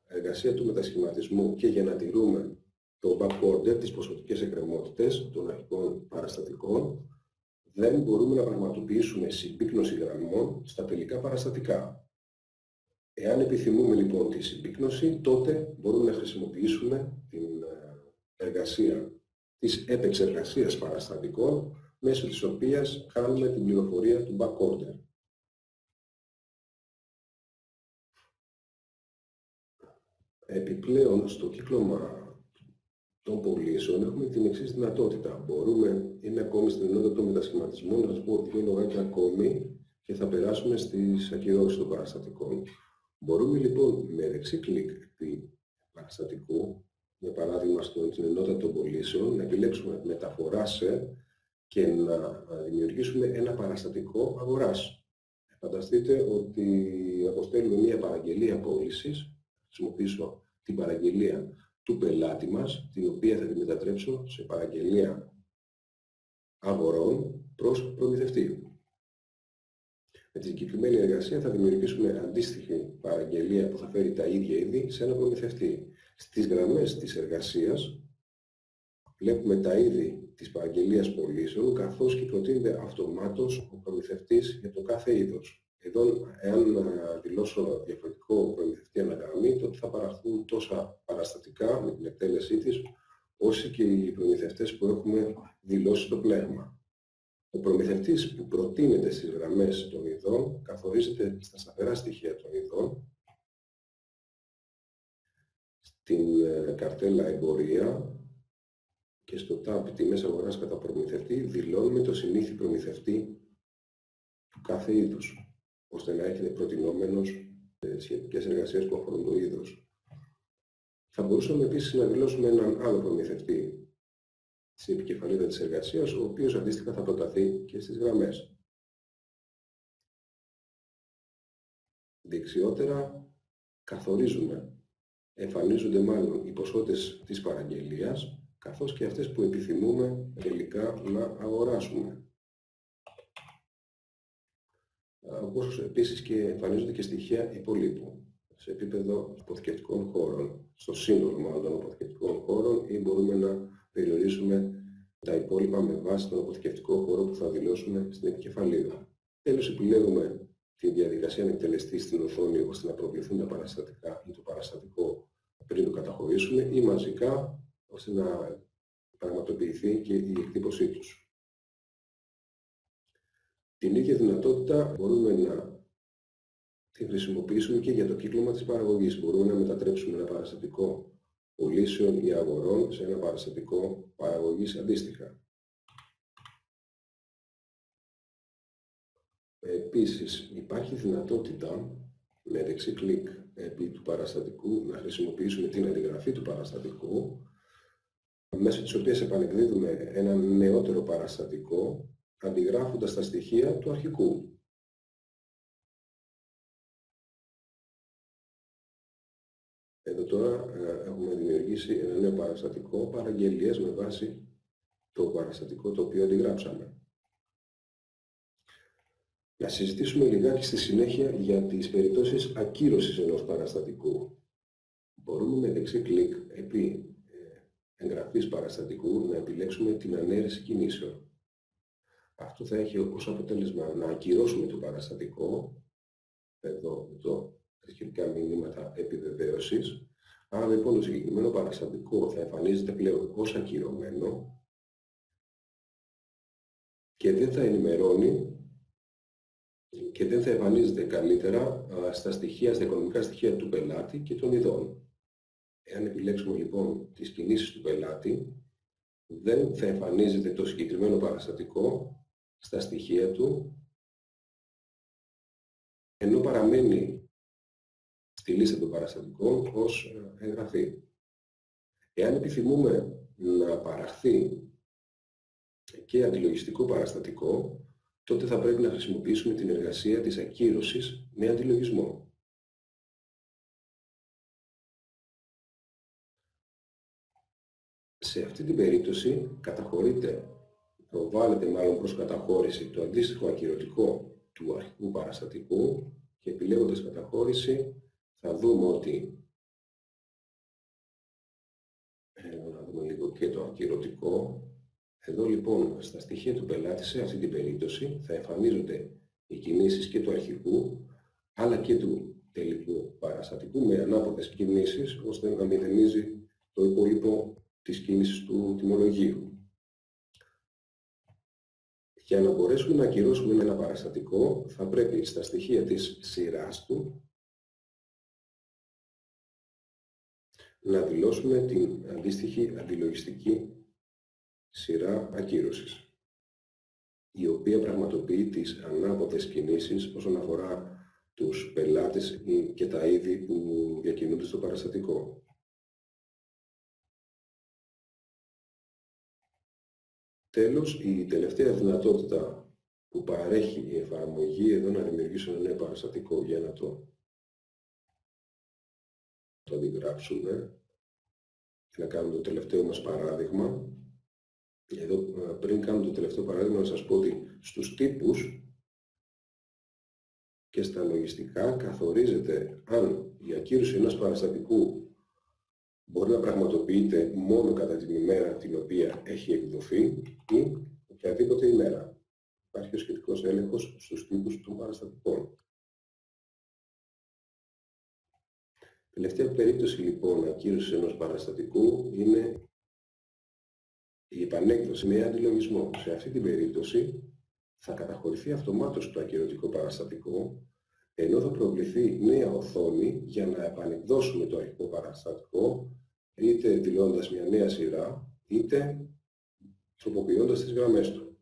εργασία του μετασχηματισμού και για να τηρούμε το backorder, τις ποσοτικές εκκρεμότητες των αρχικών παραστατικών, δεν μπορούμε να πραγματοποιήσουμε συμπίκνωση γραμμών στα τελικά παραστατικά. Εάν επιθυμούμε λοιπόν τη συμπίκνωση, τότε μπορούμε να χρησιμοποιήσουμε την εργασία της επεξεργασίας παραστατικών, μέσω της οποίας κάνουμε την πληροφορία του backorder. Επιπλέον, στο κύκλωμα των πωλήσεων έχουμε την εξής δυνατότητα. Μπορούμε, είμαι ακόμη στην ενότητα των μετασχηματισμών, να σας πω δύο λογάκια ακόμη και θα περάσουμε στις ακυρώσεις των παραστατικών. Μπορούμε λοιπόν με δεξί κλικ επί παραστατικού, για παράδειγμα στην ενότητα των πωλήσεων, να επιλέξουμε μεταφορά σε και να δημιουργήσουμε ένα παραστατικό αγοράς. Φανταστείτε ότι αποστέλουμε μια παραγγελία πώλησης, χρησιμοποιήσω την παραγγελία του πελάτη μας, την οποία θα τη μετατρέψω σε παραγγελία αγορών προς προμηθευτή. Με τη συγκεκριμένη εργασία θα δημιουργήσουμε αντίστοιχη παραγγελία που θα φέρει τα ίδια είδη σε ένα προμηθευτή. Στις γραμμές της εργασίας βλέπουμε τα είδη της παραγγελίας πωλήσεων, καθώς και προτείνεται αυτομάτως ο προμηθευτής για το κάθε είδος. Εδώ, εάν δηλώσω διαφορετικό προμηθευτή αναγραμμή, τότε θα παραχθούν τόσα παραστατικά με την εκτέλεσή της, όσοι και οι προμηθευτές που έχουμε δηλώσει στο πλέγμα. Ο προμηθευτής που προτείνεται στις γραμμές των ειδών καθορίζεται στα σταθερά στοιχεία των ειδών, στην καρτέλα εμπορία και στο tab τιμές αγοράς κατά προμηθευτή δηλώνουμε το συνήθι προμηθευτή του κάθε είδους, ώστε να έχετε προτινόμενος σχετικές εργασίες που αφορούν το είδος. Θα μπορούσαμε επίσης να δηλώσουμε έναν άλλο προμηθευτή στην επικεφαλίδα της εργασίας, ο οποίος αντίστοιχα θα προταθεί και στις γραμμές. Δεξιότερα εμφανίζονται μάλλον οι ποσότητες της παραγγελίας, καθώς και αυτές που επιθυμούμε τελικά να αγοράσουμε. Όπως επίσης και εμφανίζονται και στοιχεία υπολείπου σε επίπεδο αποθηκευτικών χώρων, στο σύνολο μάλλον των αποθηκευτικών χώρων, ή μπορούμε να περιορίσουμε τα υπόλοιπα με βάση τον αποθηκευτικό χώρο που θα δηλώσουμε στην επικεφαλίδα. Τέλος, επιλέγουμε τη διαδικασία να εκτελεστεί στην οθόνη ώστε να προβληθούν τα παραστατικά ή το παραστατικό πριν το καταχωρήσουμε, ή μαζικά ώστε να πραγματοποιηθεί και η εκτύπωσή τους. Την ίδια δυνατότητα μπορούμε να τη χρησιμοποιήσουμε και για το κύκλωμα της παραγωγής. Μπορούμε να μετατρέψουμε ένα παραστατικό πωλήσεων ή αγορών σε ένα παραστατικό παραγωγής αντίστοιχα. Επίσης, υπάρχει δυνατότητα με δεξί κλικ επί του παραστατικού να χρησιμοποιήσουμε την αντιγραφή του παραστατικού, μέσω της οποίας επανεκδίδουμε ένα νεότερο παραστατικό, αντιγράφοντας τα στοιχεία του αρχικού. Εδώ τώρα έχουμε δημιουργήσει ένα νέο παραστατικό παραγγελίας με βάση το παραστατικό το οποίο αντιγράψαμε. Να συζητήσουμε λιγάκι στη συνέχεια για τις περιπτώσεις ακύρωσης ενός παραστατικού. Μπορούμε με δεξί κλικ επί εγγραφής παραστατικού να επιλέξουμε την ανέρεση κινήσεων. Αυτό θα έχει ως αποτέλεσμα να ακυρώσουμε το παραστατικό, εδώ τα σχετικά μηνύματα επιβεβαίωσης. Άρα λοιπόν το συγκεκριμένο παραστατικό θα εμφανίζεται πλέον ως ακυρωμένο και δεν θα ενημερώνει και δεν θα εμφανίζεται καλύτερα στα οικονομικά στοιχεία του πελάτη και των ειδών. Εάν επιλέξουμε λοιπόν τις κινήσεις του πελάτη, δεν θα εμφανίζεται το συγκεκριμένο παραστατικό στα στοιχεία του, ενώ παραμένει στη λίστα των παραστατικών ως εγγραφή. Εάν επιθυμούμε να παραχθεί και αντιλογιστικό παραστατικό, τότε θα πρέπει να χρησιμοποιήσουμε την εργασία της ακύρωσης με αντιλογισμό. Σε αυτή την περίπτωση προβάλλεται μάλλον προς καταχώρηση το αντίστοιχο ακυρωτικό του αρχικού παραστατικού και επιλέγοντας καταχώρηση θα δούμε ότι να δούμε λίγο και το ακυρωτικό. Εδώ λοιπόν στα στοιχεία του πελάτη σε αυτή την περίπτωση θα εμφανίζονται οι κινήσεις και του αρχικού αλλά και του τελικού παραστατικού με ανάποδες κινήσεις ώστε να μηδενίζει το υπόλοιπο της κίνησης του τιμολογίου. Για να μπορέσουμε να ακυρώσουμε ένα παραστατικό θα πρέπει στα στοιχεία της σειράς του να δηλώσουμε την αντίστοιχη αντιλογιστική σειρά ακύρωσης, η οποία πραγματοποιεί τις ανάποδες κινήσεις όσον αφορά τους πελάτες και τα είδη που διακινούνται στο παραστατικό. Τέλος, η τελευταία δυνατότητα που παρέχει η εφαρμογή, εδώ να δημιουργήσω ένα νέο παραστατικό για να το αντιγράψουμε και να κάνουμε το τελευταίο μας παράδειγμα. Εδώ πριν κάνω το τελευταίο παράδειγμα να σας πω ότι στους τύπους και στα λογιστικά καθορίζεται αν η ακύρωση ενός παραστατικού μπορεί να πραγματοποιείται μόνο κατά την ημέρα την οποία έχει εκδοθεί ή οποιαδήποτε ημέρα. Υπάρχει ο σχετικός έλεγχος στους τύπους των παραστατικών. Τελευταία περίπτωση λοιπόν ακύρωσης ενός παραστατικού είναι η επανέκδοση με αντιλογισμό. Σε αυτή την περίπτωση θα καταχωρηθεί αυτομάτως το ακυρωτικό παραστατικό, ενώ θα προβληθεί νέα οθόνη για να επανεκδώσουμε το αρχικό παραστατικό, είτε δηλώνοντας μια νέα σειρά, είτε τροποποιώντας τις γραμμές του.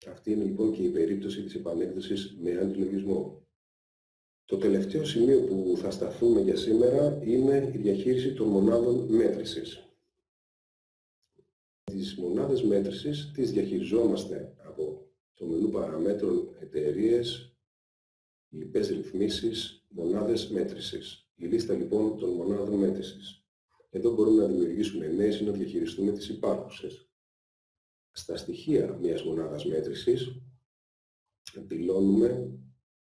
Αυτή είναι λοιπόν και η περίπτωση της επανέκδοσης με αντιλογισμό. Το τελευταίο σημείο που θα σταθούμε για σήμερα είναι η διαχείριση των μονάδων μέτρησης. Τις μονάδες μέτρησης τις διαχειριζόμαστε από το μενού παραμέτρων εταιρείες, λοιπές ρυθμίσεις, μονάδες μέτρησης. Η λίστα λοιπόν των μονάδων μέτρησης. Εδώ μπορούμε να δημιουργήσουμε νέες ή να διαχειριστούμε τις υπάρχουσες. Στα στοιχεία μιας μονάδας μέτρησης δηλώνουμε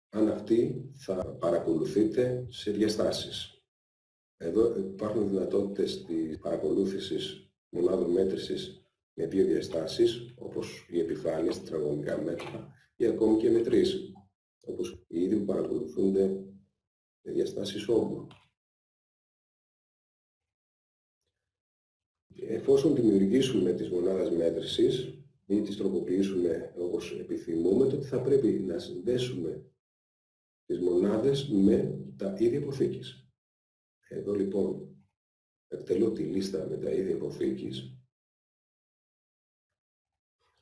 αν αυτή θα παρακολουθείται σε διαστάσεις. Εδώ υπάρχουν δυνατότητες της παρακολούθησης μονάδων μέτρησης με δύο διαστάσεις, όπως η επιφάνεια, στα τετραγωνικά μέτρα, ή ακόμη και μετρήσεις, όπως οι είδη που παρακολουθούνται με διαστάσεις όγκου. Εφόσον δημιουργήσουμε τις μονάδες μέτρησης ή τις τροποποιήσουμε όπως επιθυμούμε, τότε θα πρέπει να συνδέσουμε τις μονάδες με τα είδη αποθήκης. Εδώ λοιπόν εκτελώ τη λίστα με τα είδη αποθήκης.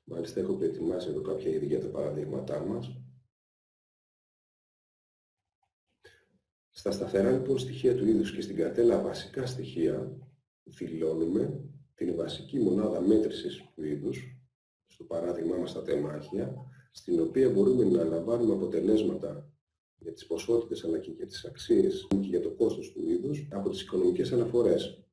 Μάλιστα έχω προετοιμάσει εδώ κάποια είδη για τα παραδείγματά μας. Στα σταθερά λοιπόν στοιχεία του είδους και στην καρτέλα βασικά στοιχεία δηλώνουμε την βασική μονάδα μέτρησης του είδους, στο παράδειγμά μας τα τεμάχια, στην οποία μπορούμε να λαμβάνουμε αποτελέσματα για τις ποσότητες αλλά και για τις αξίες και για το κόστος του είδους από τις οικονομικές αναφορές.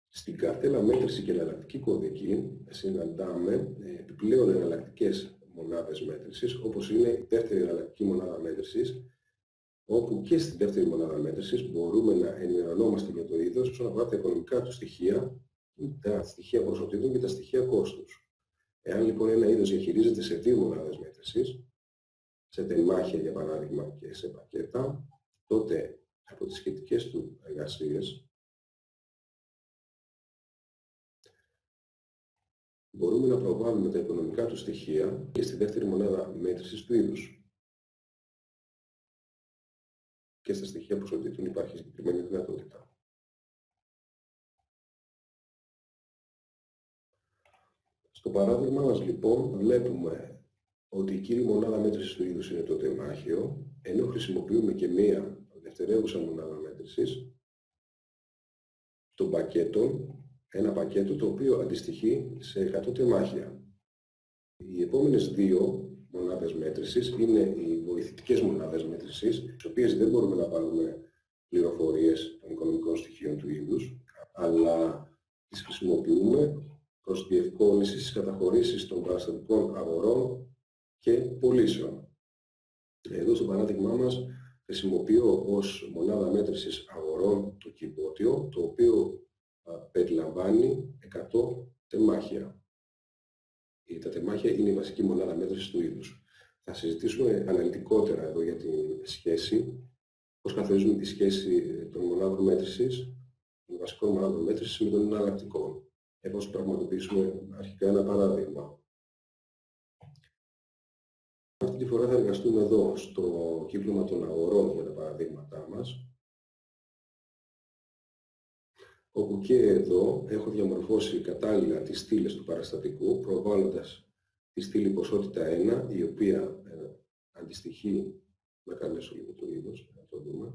Στην καρτέλα μέτρηση και εναλλακτική κωδική συναντάμε επιπλέον εναλλακτικές μονάδες μέτρησης, όπως είναι η δεύτερη εναλλακτική μονάδα μέτρησης, όπου και στη δεύτερη μονάδα μέτρησης μπορούμε να ενημερωνόμαστε για το είδος όσον αφορά τα οικονομικά του στοιχεία, τα στοιχεία ποσοτήτων και τα στοιχεία κόστους. Εάν λοιπόν ένα είδος διαχειρίζεται σε δύο μονάδες μέτρησης, σε τεμάχια για παράδειγμα και σε πακέτα, τότε από τις σχετικές του εργασίες μπορούμε να προβάλλουμε τα οικονομικά του στοιχεία και στη δεύτερη μονάδα μέτρησης του είδους. και στα στοιχεία ποσοτήτων υπάρχει συγκεκριμένη δυνατότητα. Στο παράδειγμα μας λοιπόν βλέπουμε ότι η κύρια μονάδα μέτρησης του είδους είναι το τεμάχιο, ενώ χρησιμοποιούμε και μία δευτερεύουσα μονάδα μέτρησης, το πακέτο, ένα πακέτο το οποίο αντιστοιχεί σε 100 τεμάχια. Οι επόμενες δύο μονάδες μέτρησης είναι οι βοηθητικές μονάδες μέτρησης, τις οποίες δεν μπορούμε να πάρουμε πληροφορίες των οικονομικών στοιχείων του είδους, αλλά τις χρησιμοποιούμε προς διευκόλυνση της καταχωρήσης των παραστατικών αγορών και πωλήσεων. Εδώ στο παράδειγμά μας χρησιμοποιώ ως μονάδα μέτρησης αγορών το κυβότιο, το οποίο περιλαμβάνει 100 τεμάχια. Τα τεμάχια είναι η βασική μονάδα μέτρησης του είδους. Θα συζητήσουμε αναλυτικότερα εδώ για τη σχέση, πώς καθορίζουμε τη σχέση των μονάδων μέτρησης, των βασικών μονάδων μέτρησης με των εναλλακτικών. Πώς πραγματοποιήσουμε αρχικά ένα παράδειγμα. Αυτή τη φορά θα εργαστούμε εδώ στο κύκλωμα των αγορών για τα παραδείγματά μας, όπου και εδώ έχω διαμορφώσει κατάλληλα τις στήλες του παραστατικού, προβάλλοντας τη στήλη ποσότητα 1, η οποία αντιστοιχεί, να καλέσω λίγο το είδος, να το δούμε.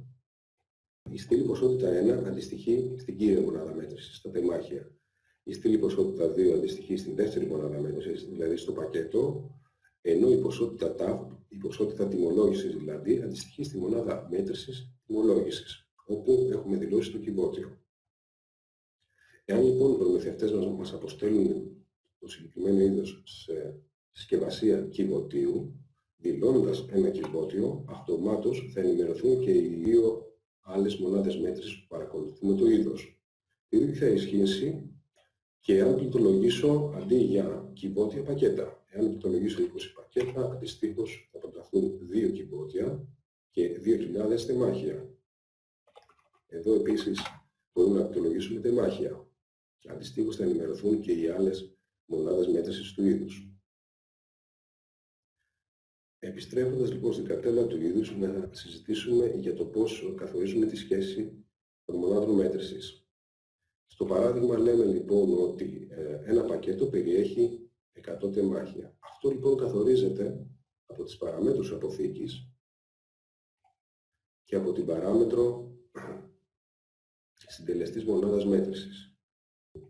Η στήλη ποσότητα 1 αντιστοιχεί στην κύρια μονάδα μέτρησης, στα τεμάχια. Η στήλη ποσότητα 2 αντιστοιχεί στην δεύτερη μονάδα μέτρησης, δηλαδή στο πακέτο, ενώ η ποσότητα TAF, η ποσότητα τιμολόγησης δηλαδή, αντιστοιχεί στη μονάδα μέτρησης τιμολόγησης, όπου έχουμε δηλώσει το κυβότιο. Εάν λοιπόν οι προμηθευτές μας αποστέλουν το συγκεκριμένο είδος σε συσκευασία κυβωτίου, δηλώνοντας ένα κυβότιο, αυτομάτως θα ενημερωθούν και οι δύο άλλες μονάδες μέτρησης που παρακολουθούμε το είδος. Το ίδιο θα ισχύσει και αν πληκτρολογήσω αντί για κυβότια πακέτα. Εάν πληκτρολογήσω 20 πακέτα, αντιστοίχως θα προταθούν 2 κυβότια και 2.000 τεμάχια. Εδώ επίσης μπορούμε να πληκτρολογήσουμε τεμάχια. Αντιστοίχως θα ενημερωθούν και οι άλλες μονάδες μέτρησης του είδους. Επιστρέφοντας λοιπόν στην καρτέλα του είδους, να συζητήσουμε για το πώς καθορίζουμε τη σχέση των μονάδων μέτρησης. Στο παράδειγμα λέμε λοιπόν ότι ένα πακέτο περιέχει 100 τεμάχια. Αυτό λοιπόν καθορίζεται από τις παραμέτρους αποθήκης και από την παράμετρο συντελεστής μονάδας μέτρησης,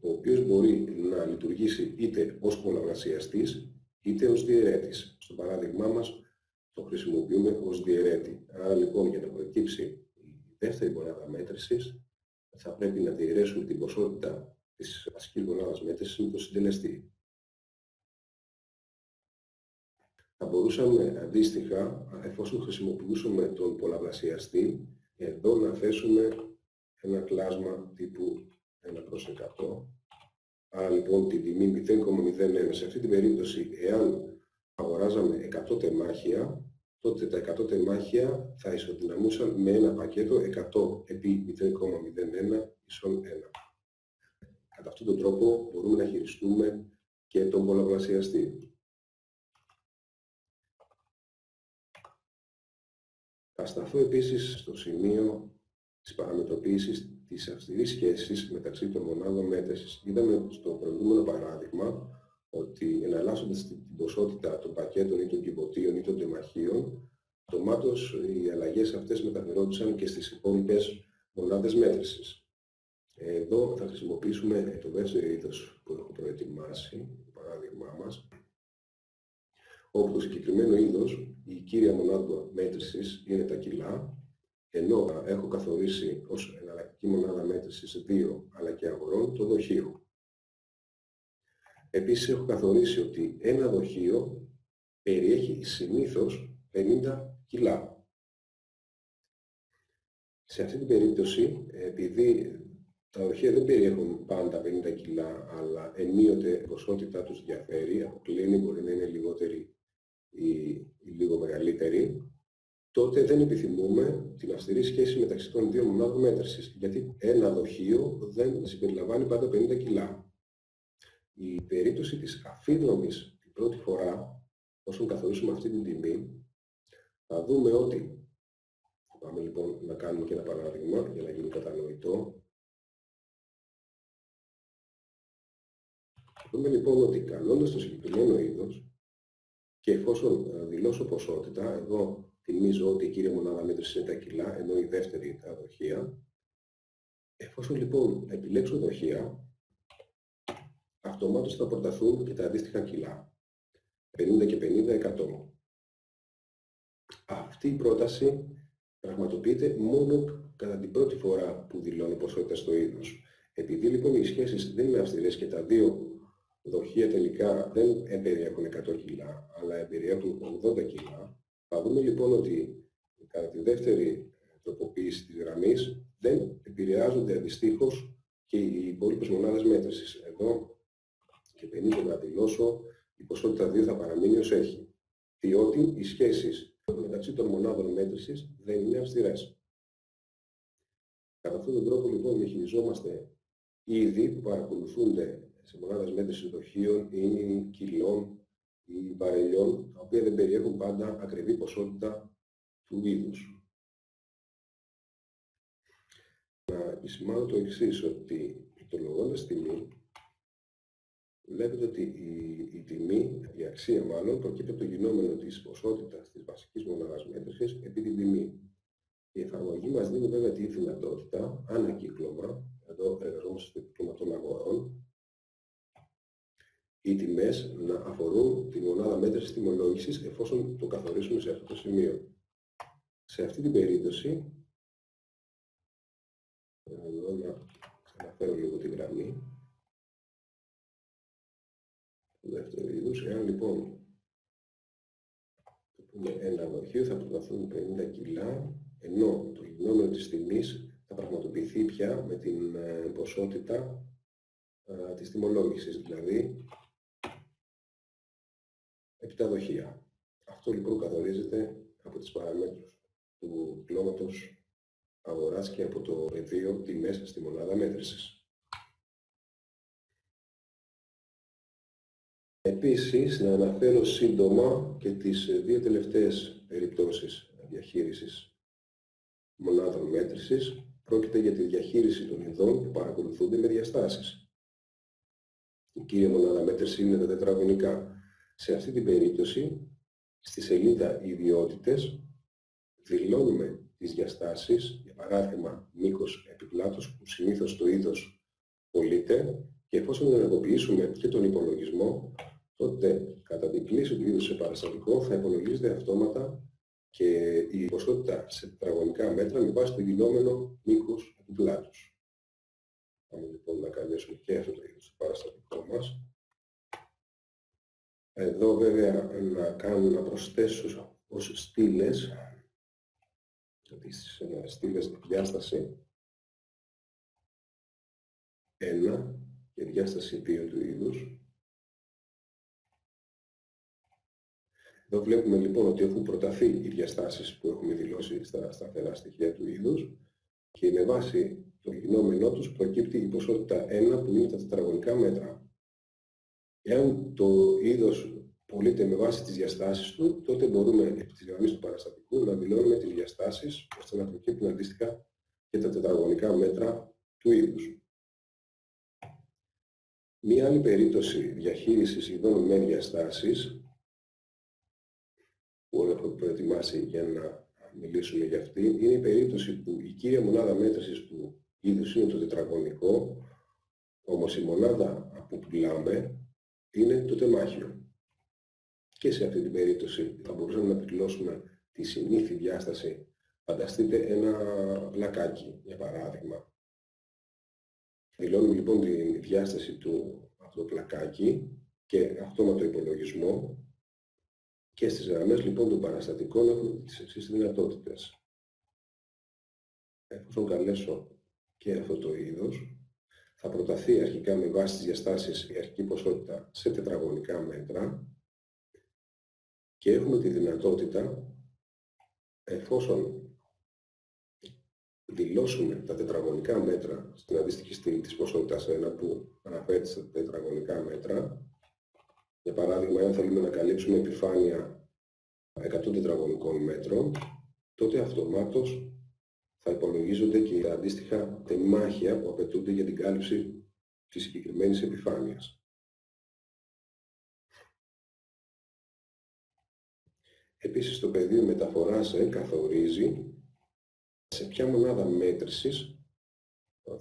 ο οποίος μπορεί να λειτουργήσει είτε ως πολλαπλασιαστής είτε ως διαιρέτης. Στο παράδειγμά μας το χρησιμοποιούμε ως διαιρέτη. Άρα λοιπόν για να προκύψει η δεύτερη μονάδα μέτρησης θα πρέπει να διαιρέσουμε την ποσότητα της βασικής μονάδας μέτρησης με το συντελεστή. Θα μπορούσαμε αντίστοιχα, εφόσον χρησιμοποιούσαμε τον πολλαπλασιαστή, εδώ να θέσουμε ένα κλάσμα τύπου 1/100. Άρα λοιπόν την τιμή 0,01. Σε αυτή την περίπτωση, εάν αγοράζαμε 100 τεμάχια, τότε τα 100 τεμάχια θα ισοδυναμούσαν με ένα πακέτο 100 επί 0,01 ίσον 1. Κατά αυτόν τον τρόπο μπορούμε να χειριστούμε και τον πολλαπλασιαστή. Θα σταθώ επίσης στο σημείο της παραμετροποίησης της αυστηρής σχέσης μεταξύ των μονάδων μέτρησης. Είδαμε στο προηγούμενο παράδειγμα ότι εναλλάσσοντας την ποσότητα των πακέτων ή των κυβωτίων ή των τεμαχίων, αυτομάτως οι αλλαγές αυτές μεταφερόντουσαν και στις υπόλοιπες μονάδες μέτρησης. Εδώ θα χρησιμοποιήσουμε το δεύτερο είδος που έχω προετοιμάσει, το παράδειγμά μας, όπου το συγκεκριμένο είδος, η κύρια μονάδα μέτρησης είναι τα κιλά, ενώ έχω καθορίσει ως εναλλακτική μονάδα μέτρησης 2 αλλά και αγορών το δοχείο. Επίσης έχω καθορίσει ότι ένα δοχείο περιέχει συνήθως 50 κιλά. Σε αυτή την περίπτωση, επειδή τα δοχεία δεν περιέχουν πάντα 50 κιλά, αλλά ενίοτε η ποσότητά τους διαφέρει, αποκλίνει, μπορεί να είναι λιγότερη ή λίγο μεγαλύτερη, τότε δεν επιθυμούμε την αυστηρή σχέση μεταξύ των δύο μονάδων μέτρησης, γιατί ένα δοχείο δεν συμπεριλαμβάνει πάντα 50 κιλά. Η περίπτωση της αφήνομης την πρώτη φορά, όσον καθορίσουμε αυτή την τιμή, θα δούμε ότι Πάμε λοιπόν να κάνουμε και ένα παράδειγμα για να γίνει κατανοητό. Δούμε λοιπόν ότι καλώντας το συγκεκριμένο είδος και εφόσον δηλώσω ποσότητα, εδώ θυμίζω ότι η κύρια μονάδα μέτρησης είναι τα κιλά, ενώ η δεύτερη τα δοχεία. Εφόσον λοιπόν επιλέξω δοχεία, αυτομάτως θα προταθούν και τα αντίστοιχα κιλά. 50 και 50, 100. Αυτή η πρόταση πραγματοποιείται μόνο κατά την πρώτη φορά που δηλώνω ποσότητα στο είδος. Επειδή λοιπόν οι σχέσεις δεν είναι αυστηρές και τα δύο δοχεία τελικά δεν περιέχουν 100 κιλά, αλλά περιέχουν 80 κιλά, θα δούμε λοιπόν ότι κατά τη δεύτερη τροποποίηση της γραμμής δεν επηρεάζονται αντιστοίχως και οι υπόλοιπες μονάδες μέτρησης. Εδώ και 50 να δηλώσω, η ποσότητα 2 θα παραμείνει ως έχει, διότι οι σχέσεις μεταξύ των μονάδων μέτρησης δεν είναι αυστηρές. Κατά αυτόν τον τρόπο λοιπόν διαχειριζόμαστε είδη που παρακολουθούνται σε μονάδες μέτρησης δοχείων ή κιλών ή βαρελιών, τα οποία δεν περιέχουν πάντα ακριβή ποσότητα του είδους. Να επισημάνω το εξής, ότι πληκτρολογώντας τιμή, βλέπετε ότι η τιμή, η αξία μάλλον, προκύπτει από το γινόμενο της ποσότητας της βασικής μονάδας μέτρησης επί την τιμή. Η εφαρμογή μας δίνει βέβαια τη δυνατότητα, ανακύκλωμα, εδώ εργαζόμαστε στο κύκλωμα των αγορών, οι τιμές να αφορούν τη μονάδα μέτρησης τιμολόγησης εφόσον το καθορίσουμε σε αυτό το σημείο. Σε αυτή την περίπτωση, εδώ να ξαναφέρω λίγο τη γραμμή του δεύτερου είδους. Εάν λοιπόν πούμε ένα δοχείο θα προταθούν 50 κιλά, ενώ το γινόμενο της τιμής θα πραγματοποιηθεί πια με την ποσότητα της τιμολόγησης, δηλαδή επί τα δοχεία. Αυτό λοιπόν καθορίζεται από τις παραμέτρους του κυκλώματος αγοράς και από το πεδίο τιμές στη μονάδα μέτρησης. Επίσης, να αναφέρω σύντομα και τις δύο τελευταίες περιπτώσεις διαχείρισης μονάδων μέτρησης. Πρόκειται για τη διαχείριση των ειδών που παρακολουθούνται με διαστάσεις. Η κύρια μονάδα μέτρηση είναι τα τετραγωνικά. Σε αυτή την περίπτωση, στη σελίδα ιδιότητες, δηλώνουμε τις διαστάσεις, για παράδειγμα μήκος επιπλάτους που συνήθως το είδος πωλείται, και εφόσον ενεργοποιήσουμε και τον υπολογισμό, τότε κατά την κλίση του είδους σε παραστατικό θα υπολογίζεται αυτόματα και η ποσότητα σε τετραγωνικά μέτρα με βάση το γινόμενο μήκος επιπλάτους. Πάμε λοιπόν να καλέσουμε και αυτό το είδος στο παραστατικό μας. Εδώ βέβαια να προσθέσω ως στήλες, γιατί στις στήλες διάσταση 1 και διάσταση 2 του είδους. Εδώ βλέπουμε λοιπόν ότι έχουν προταθεί οι διαστάσεις που έχουμε δηλώσει στα σταθερά στοιχεία του είδους και με βάση το γινόμενό τους προκύπτει η ποσότητα 1 που είναι τα τετραγωνικά μέτρα. Εάν το είδος πωλείται με βάση τις διαστάσεις του, τότε μπορούμε επί της γραμμής του παραστατικού να δηλώνουμε τις διαστάσεις ώστε να προκύπτουν αντίστοιχα και τα τετραγωνικά μέτρα του είδους. Μία άλλη περίπτωση διαχείρισης ειδών με διαστάσεις που έχω προετοιμάσει για να μιλήσουμε για αυτή είναι η περίπτωση που η κύρια μονάδα μέτρησης του είδους είναι το τετραγωνικό, όμως η μονάδα που πουλάμε είναι το τεμάχιο. Και σε αυτή την περίπτωση θα μπορούσαμε να δηλώσουμε τη συνήθη διάσταση. Φανταστείτε ένα πλακάκι, για παράδειγμα. Δηλώνουμε λοιπόν τη διάσταση του αυτό το πλακάκι και αυτόματο υπολογισμό και στις γραμμές λοιπόν των παραστατικών έχουμε τις εξής δυνατότητες. Εφόσον καλέσω και αυτό το είδος, θα προταθεί αρχικά με βάση τις διαστάσεις η αρχική ποσότητα σε τετραγωνικά μέτρα και έχουμε τη δυνατότητα, εφόσον δηλώσουμε τα τετραγωνικά μέτρα στην αντίστοιχη στήλη της ποσότητας 1 που αναφέρεται στα τετραγωνικά μέτρα, για παράδειγμα, αν θέλουμε να καλύψουμε επιφάνεια 100 τετραγωνικών μέτρων, τότε αυτομάτως θα υπολογίζονται και τα αντίστοιχα τεμάχια που απαιτούνται για την κάλυψη της συγκεκριμένης επιφάνειας. Επίσης, το πεδίο μεταφοράς καθορίζει σε ποια μονάδα μέτρησης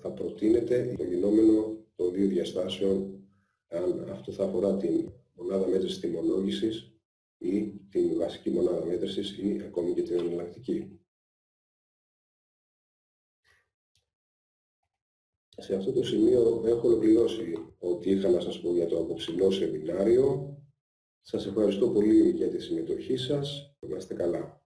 θα προτείνεται το γινόμενο των δύο διαστάσεων, αν αυτό θα αφορά την μονάδα μέτρησης τιμολόγησης ή την βασική μονάδα μέτρησης ή ακόμη και την εναλλακτική. Σε αυτό το σημείο έχω ολοκληρώσει ό,τι είχα να σας πω για το απόψινό σεμινάριο. Σας ευχαριστώ πολύ για τη συμμετοχή σας. Να είστε καλά.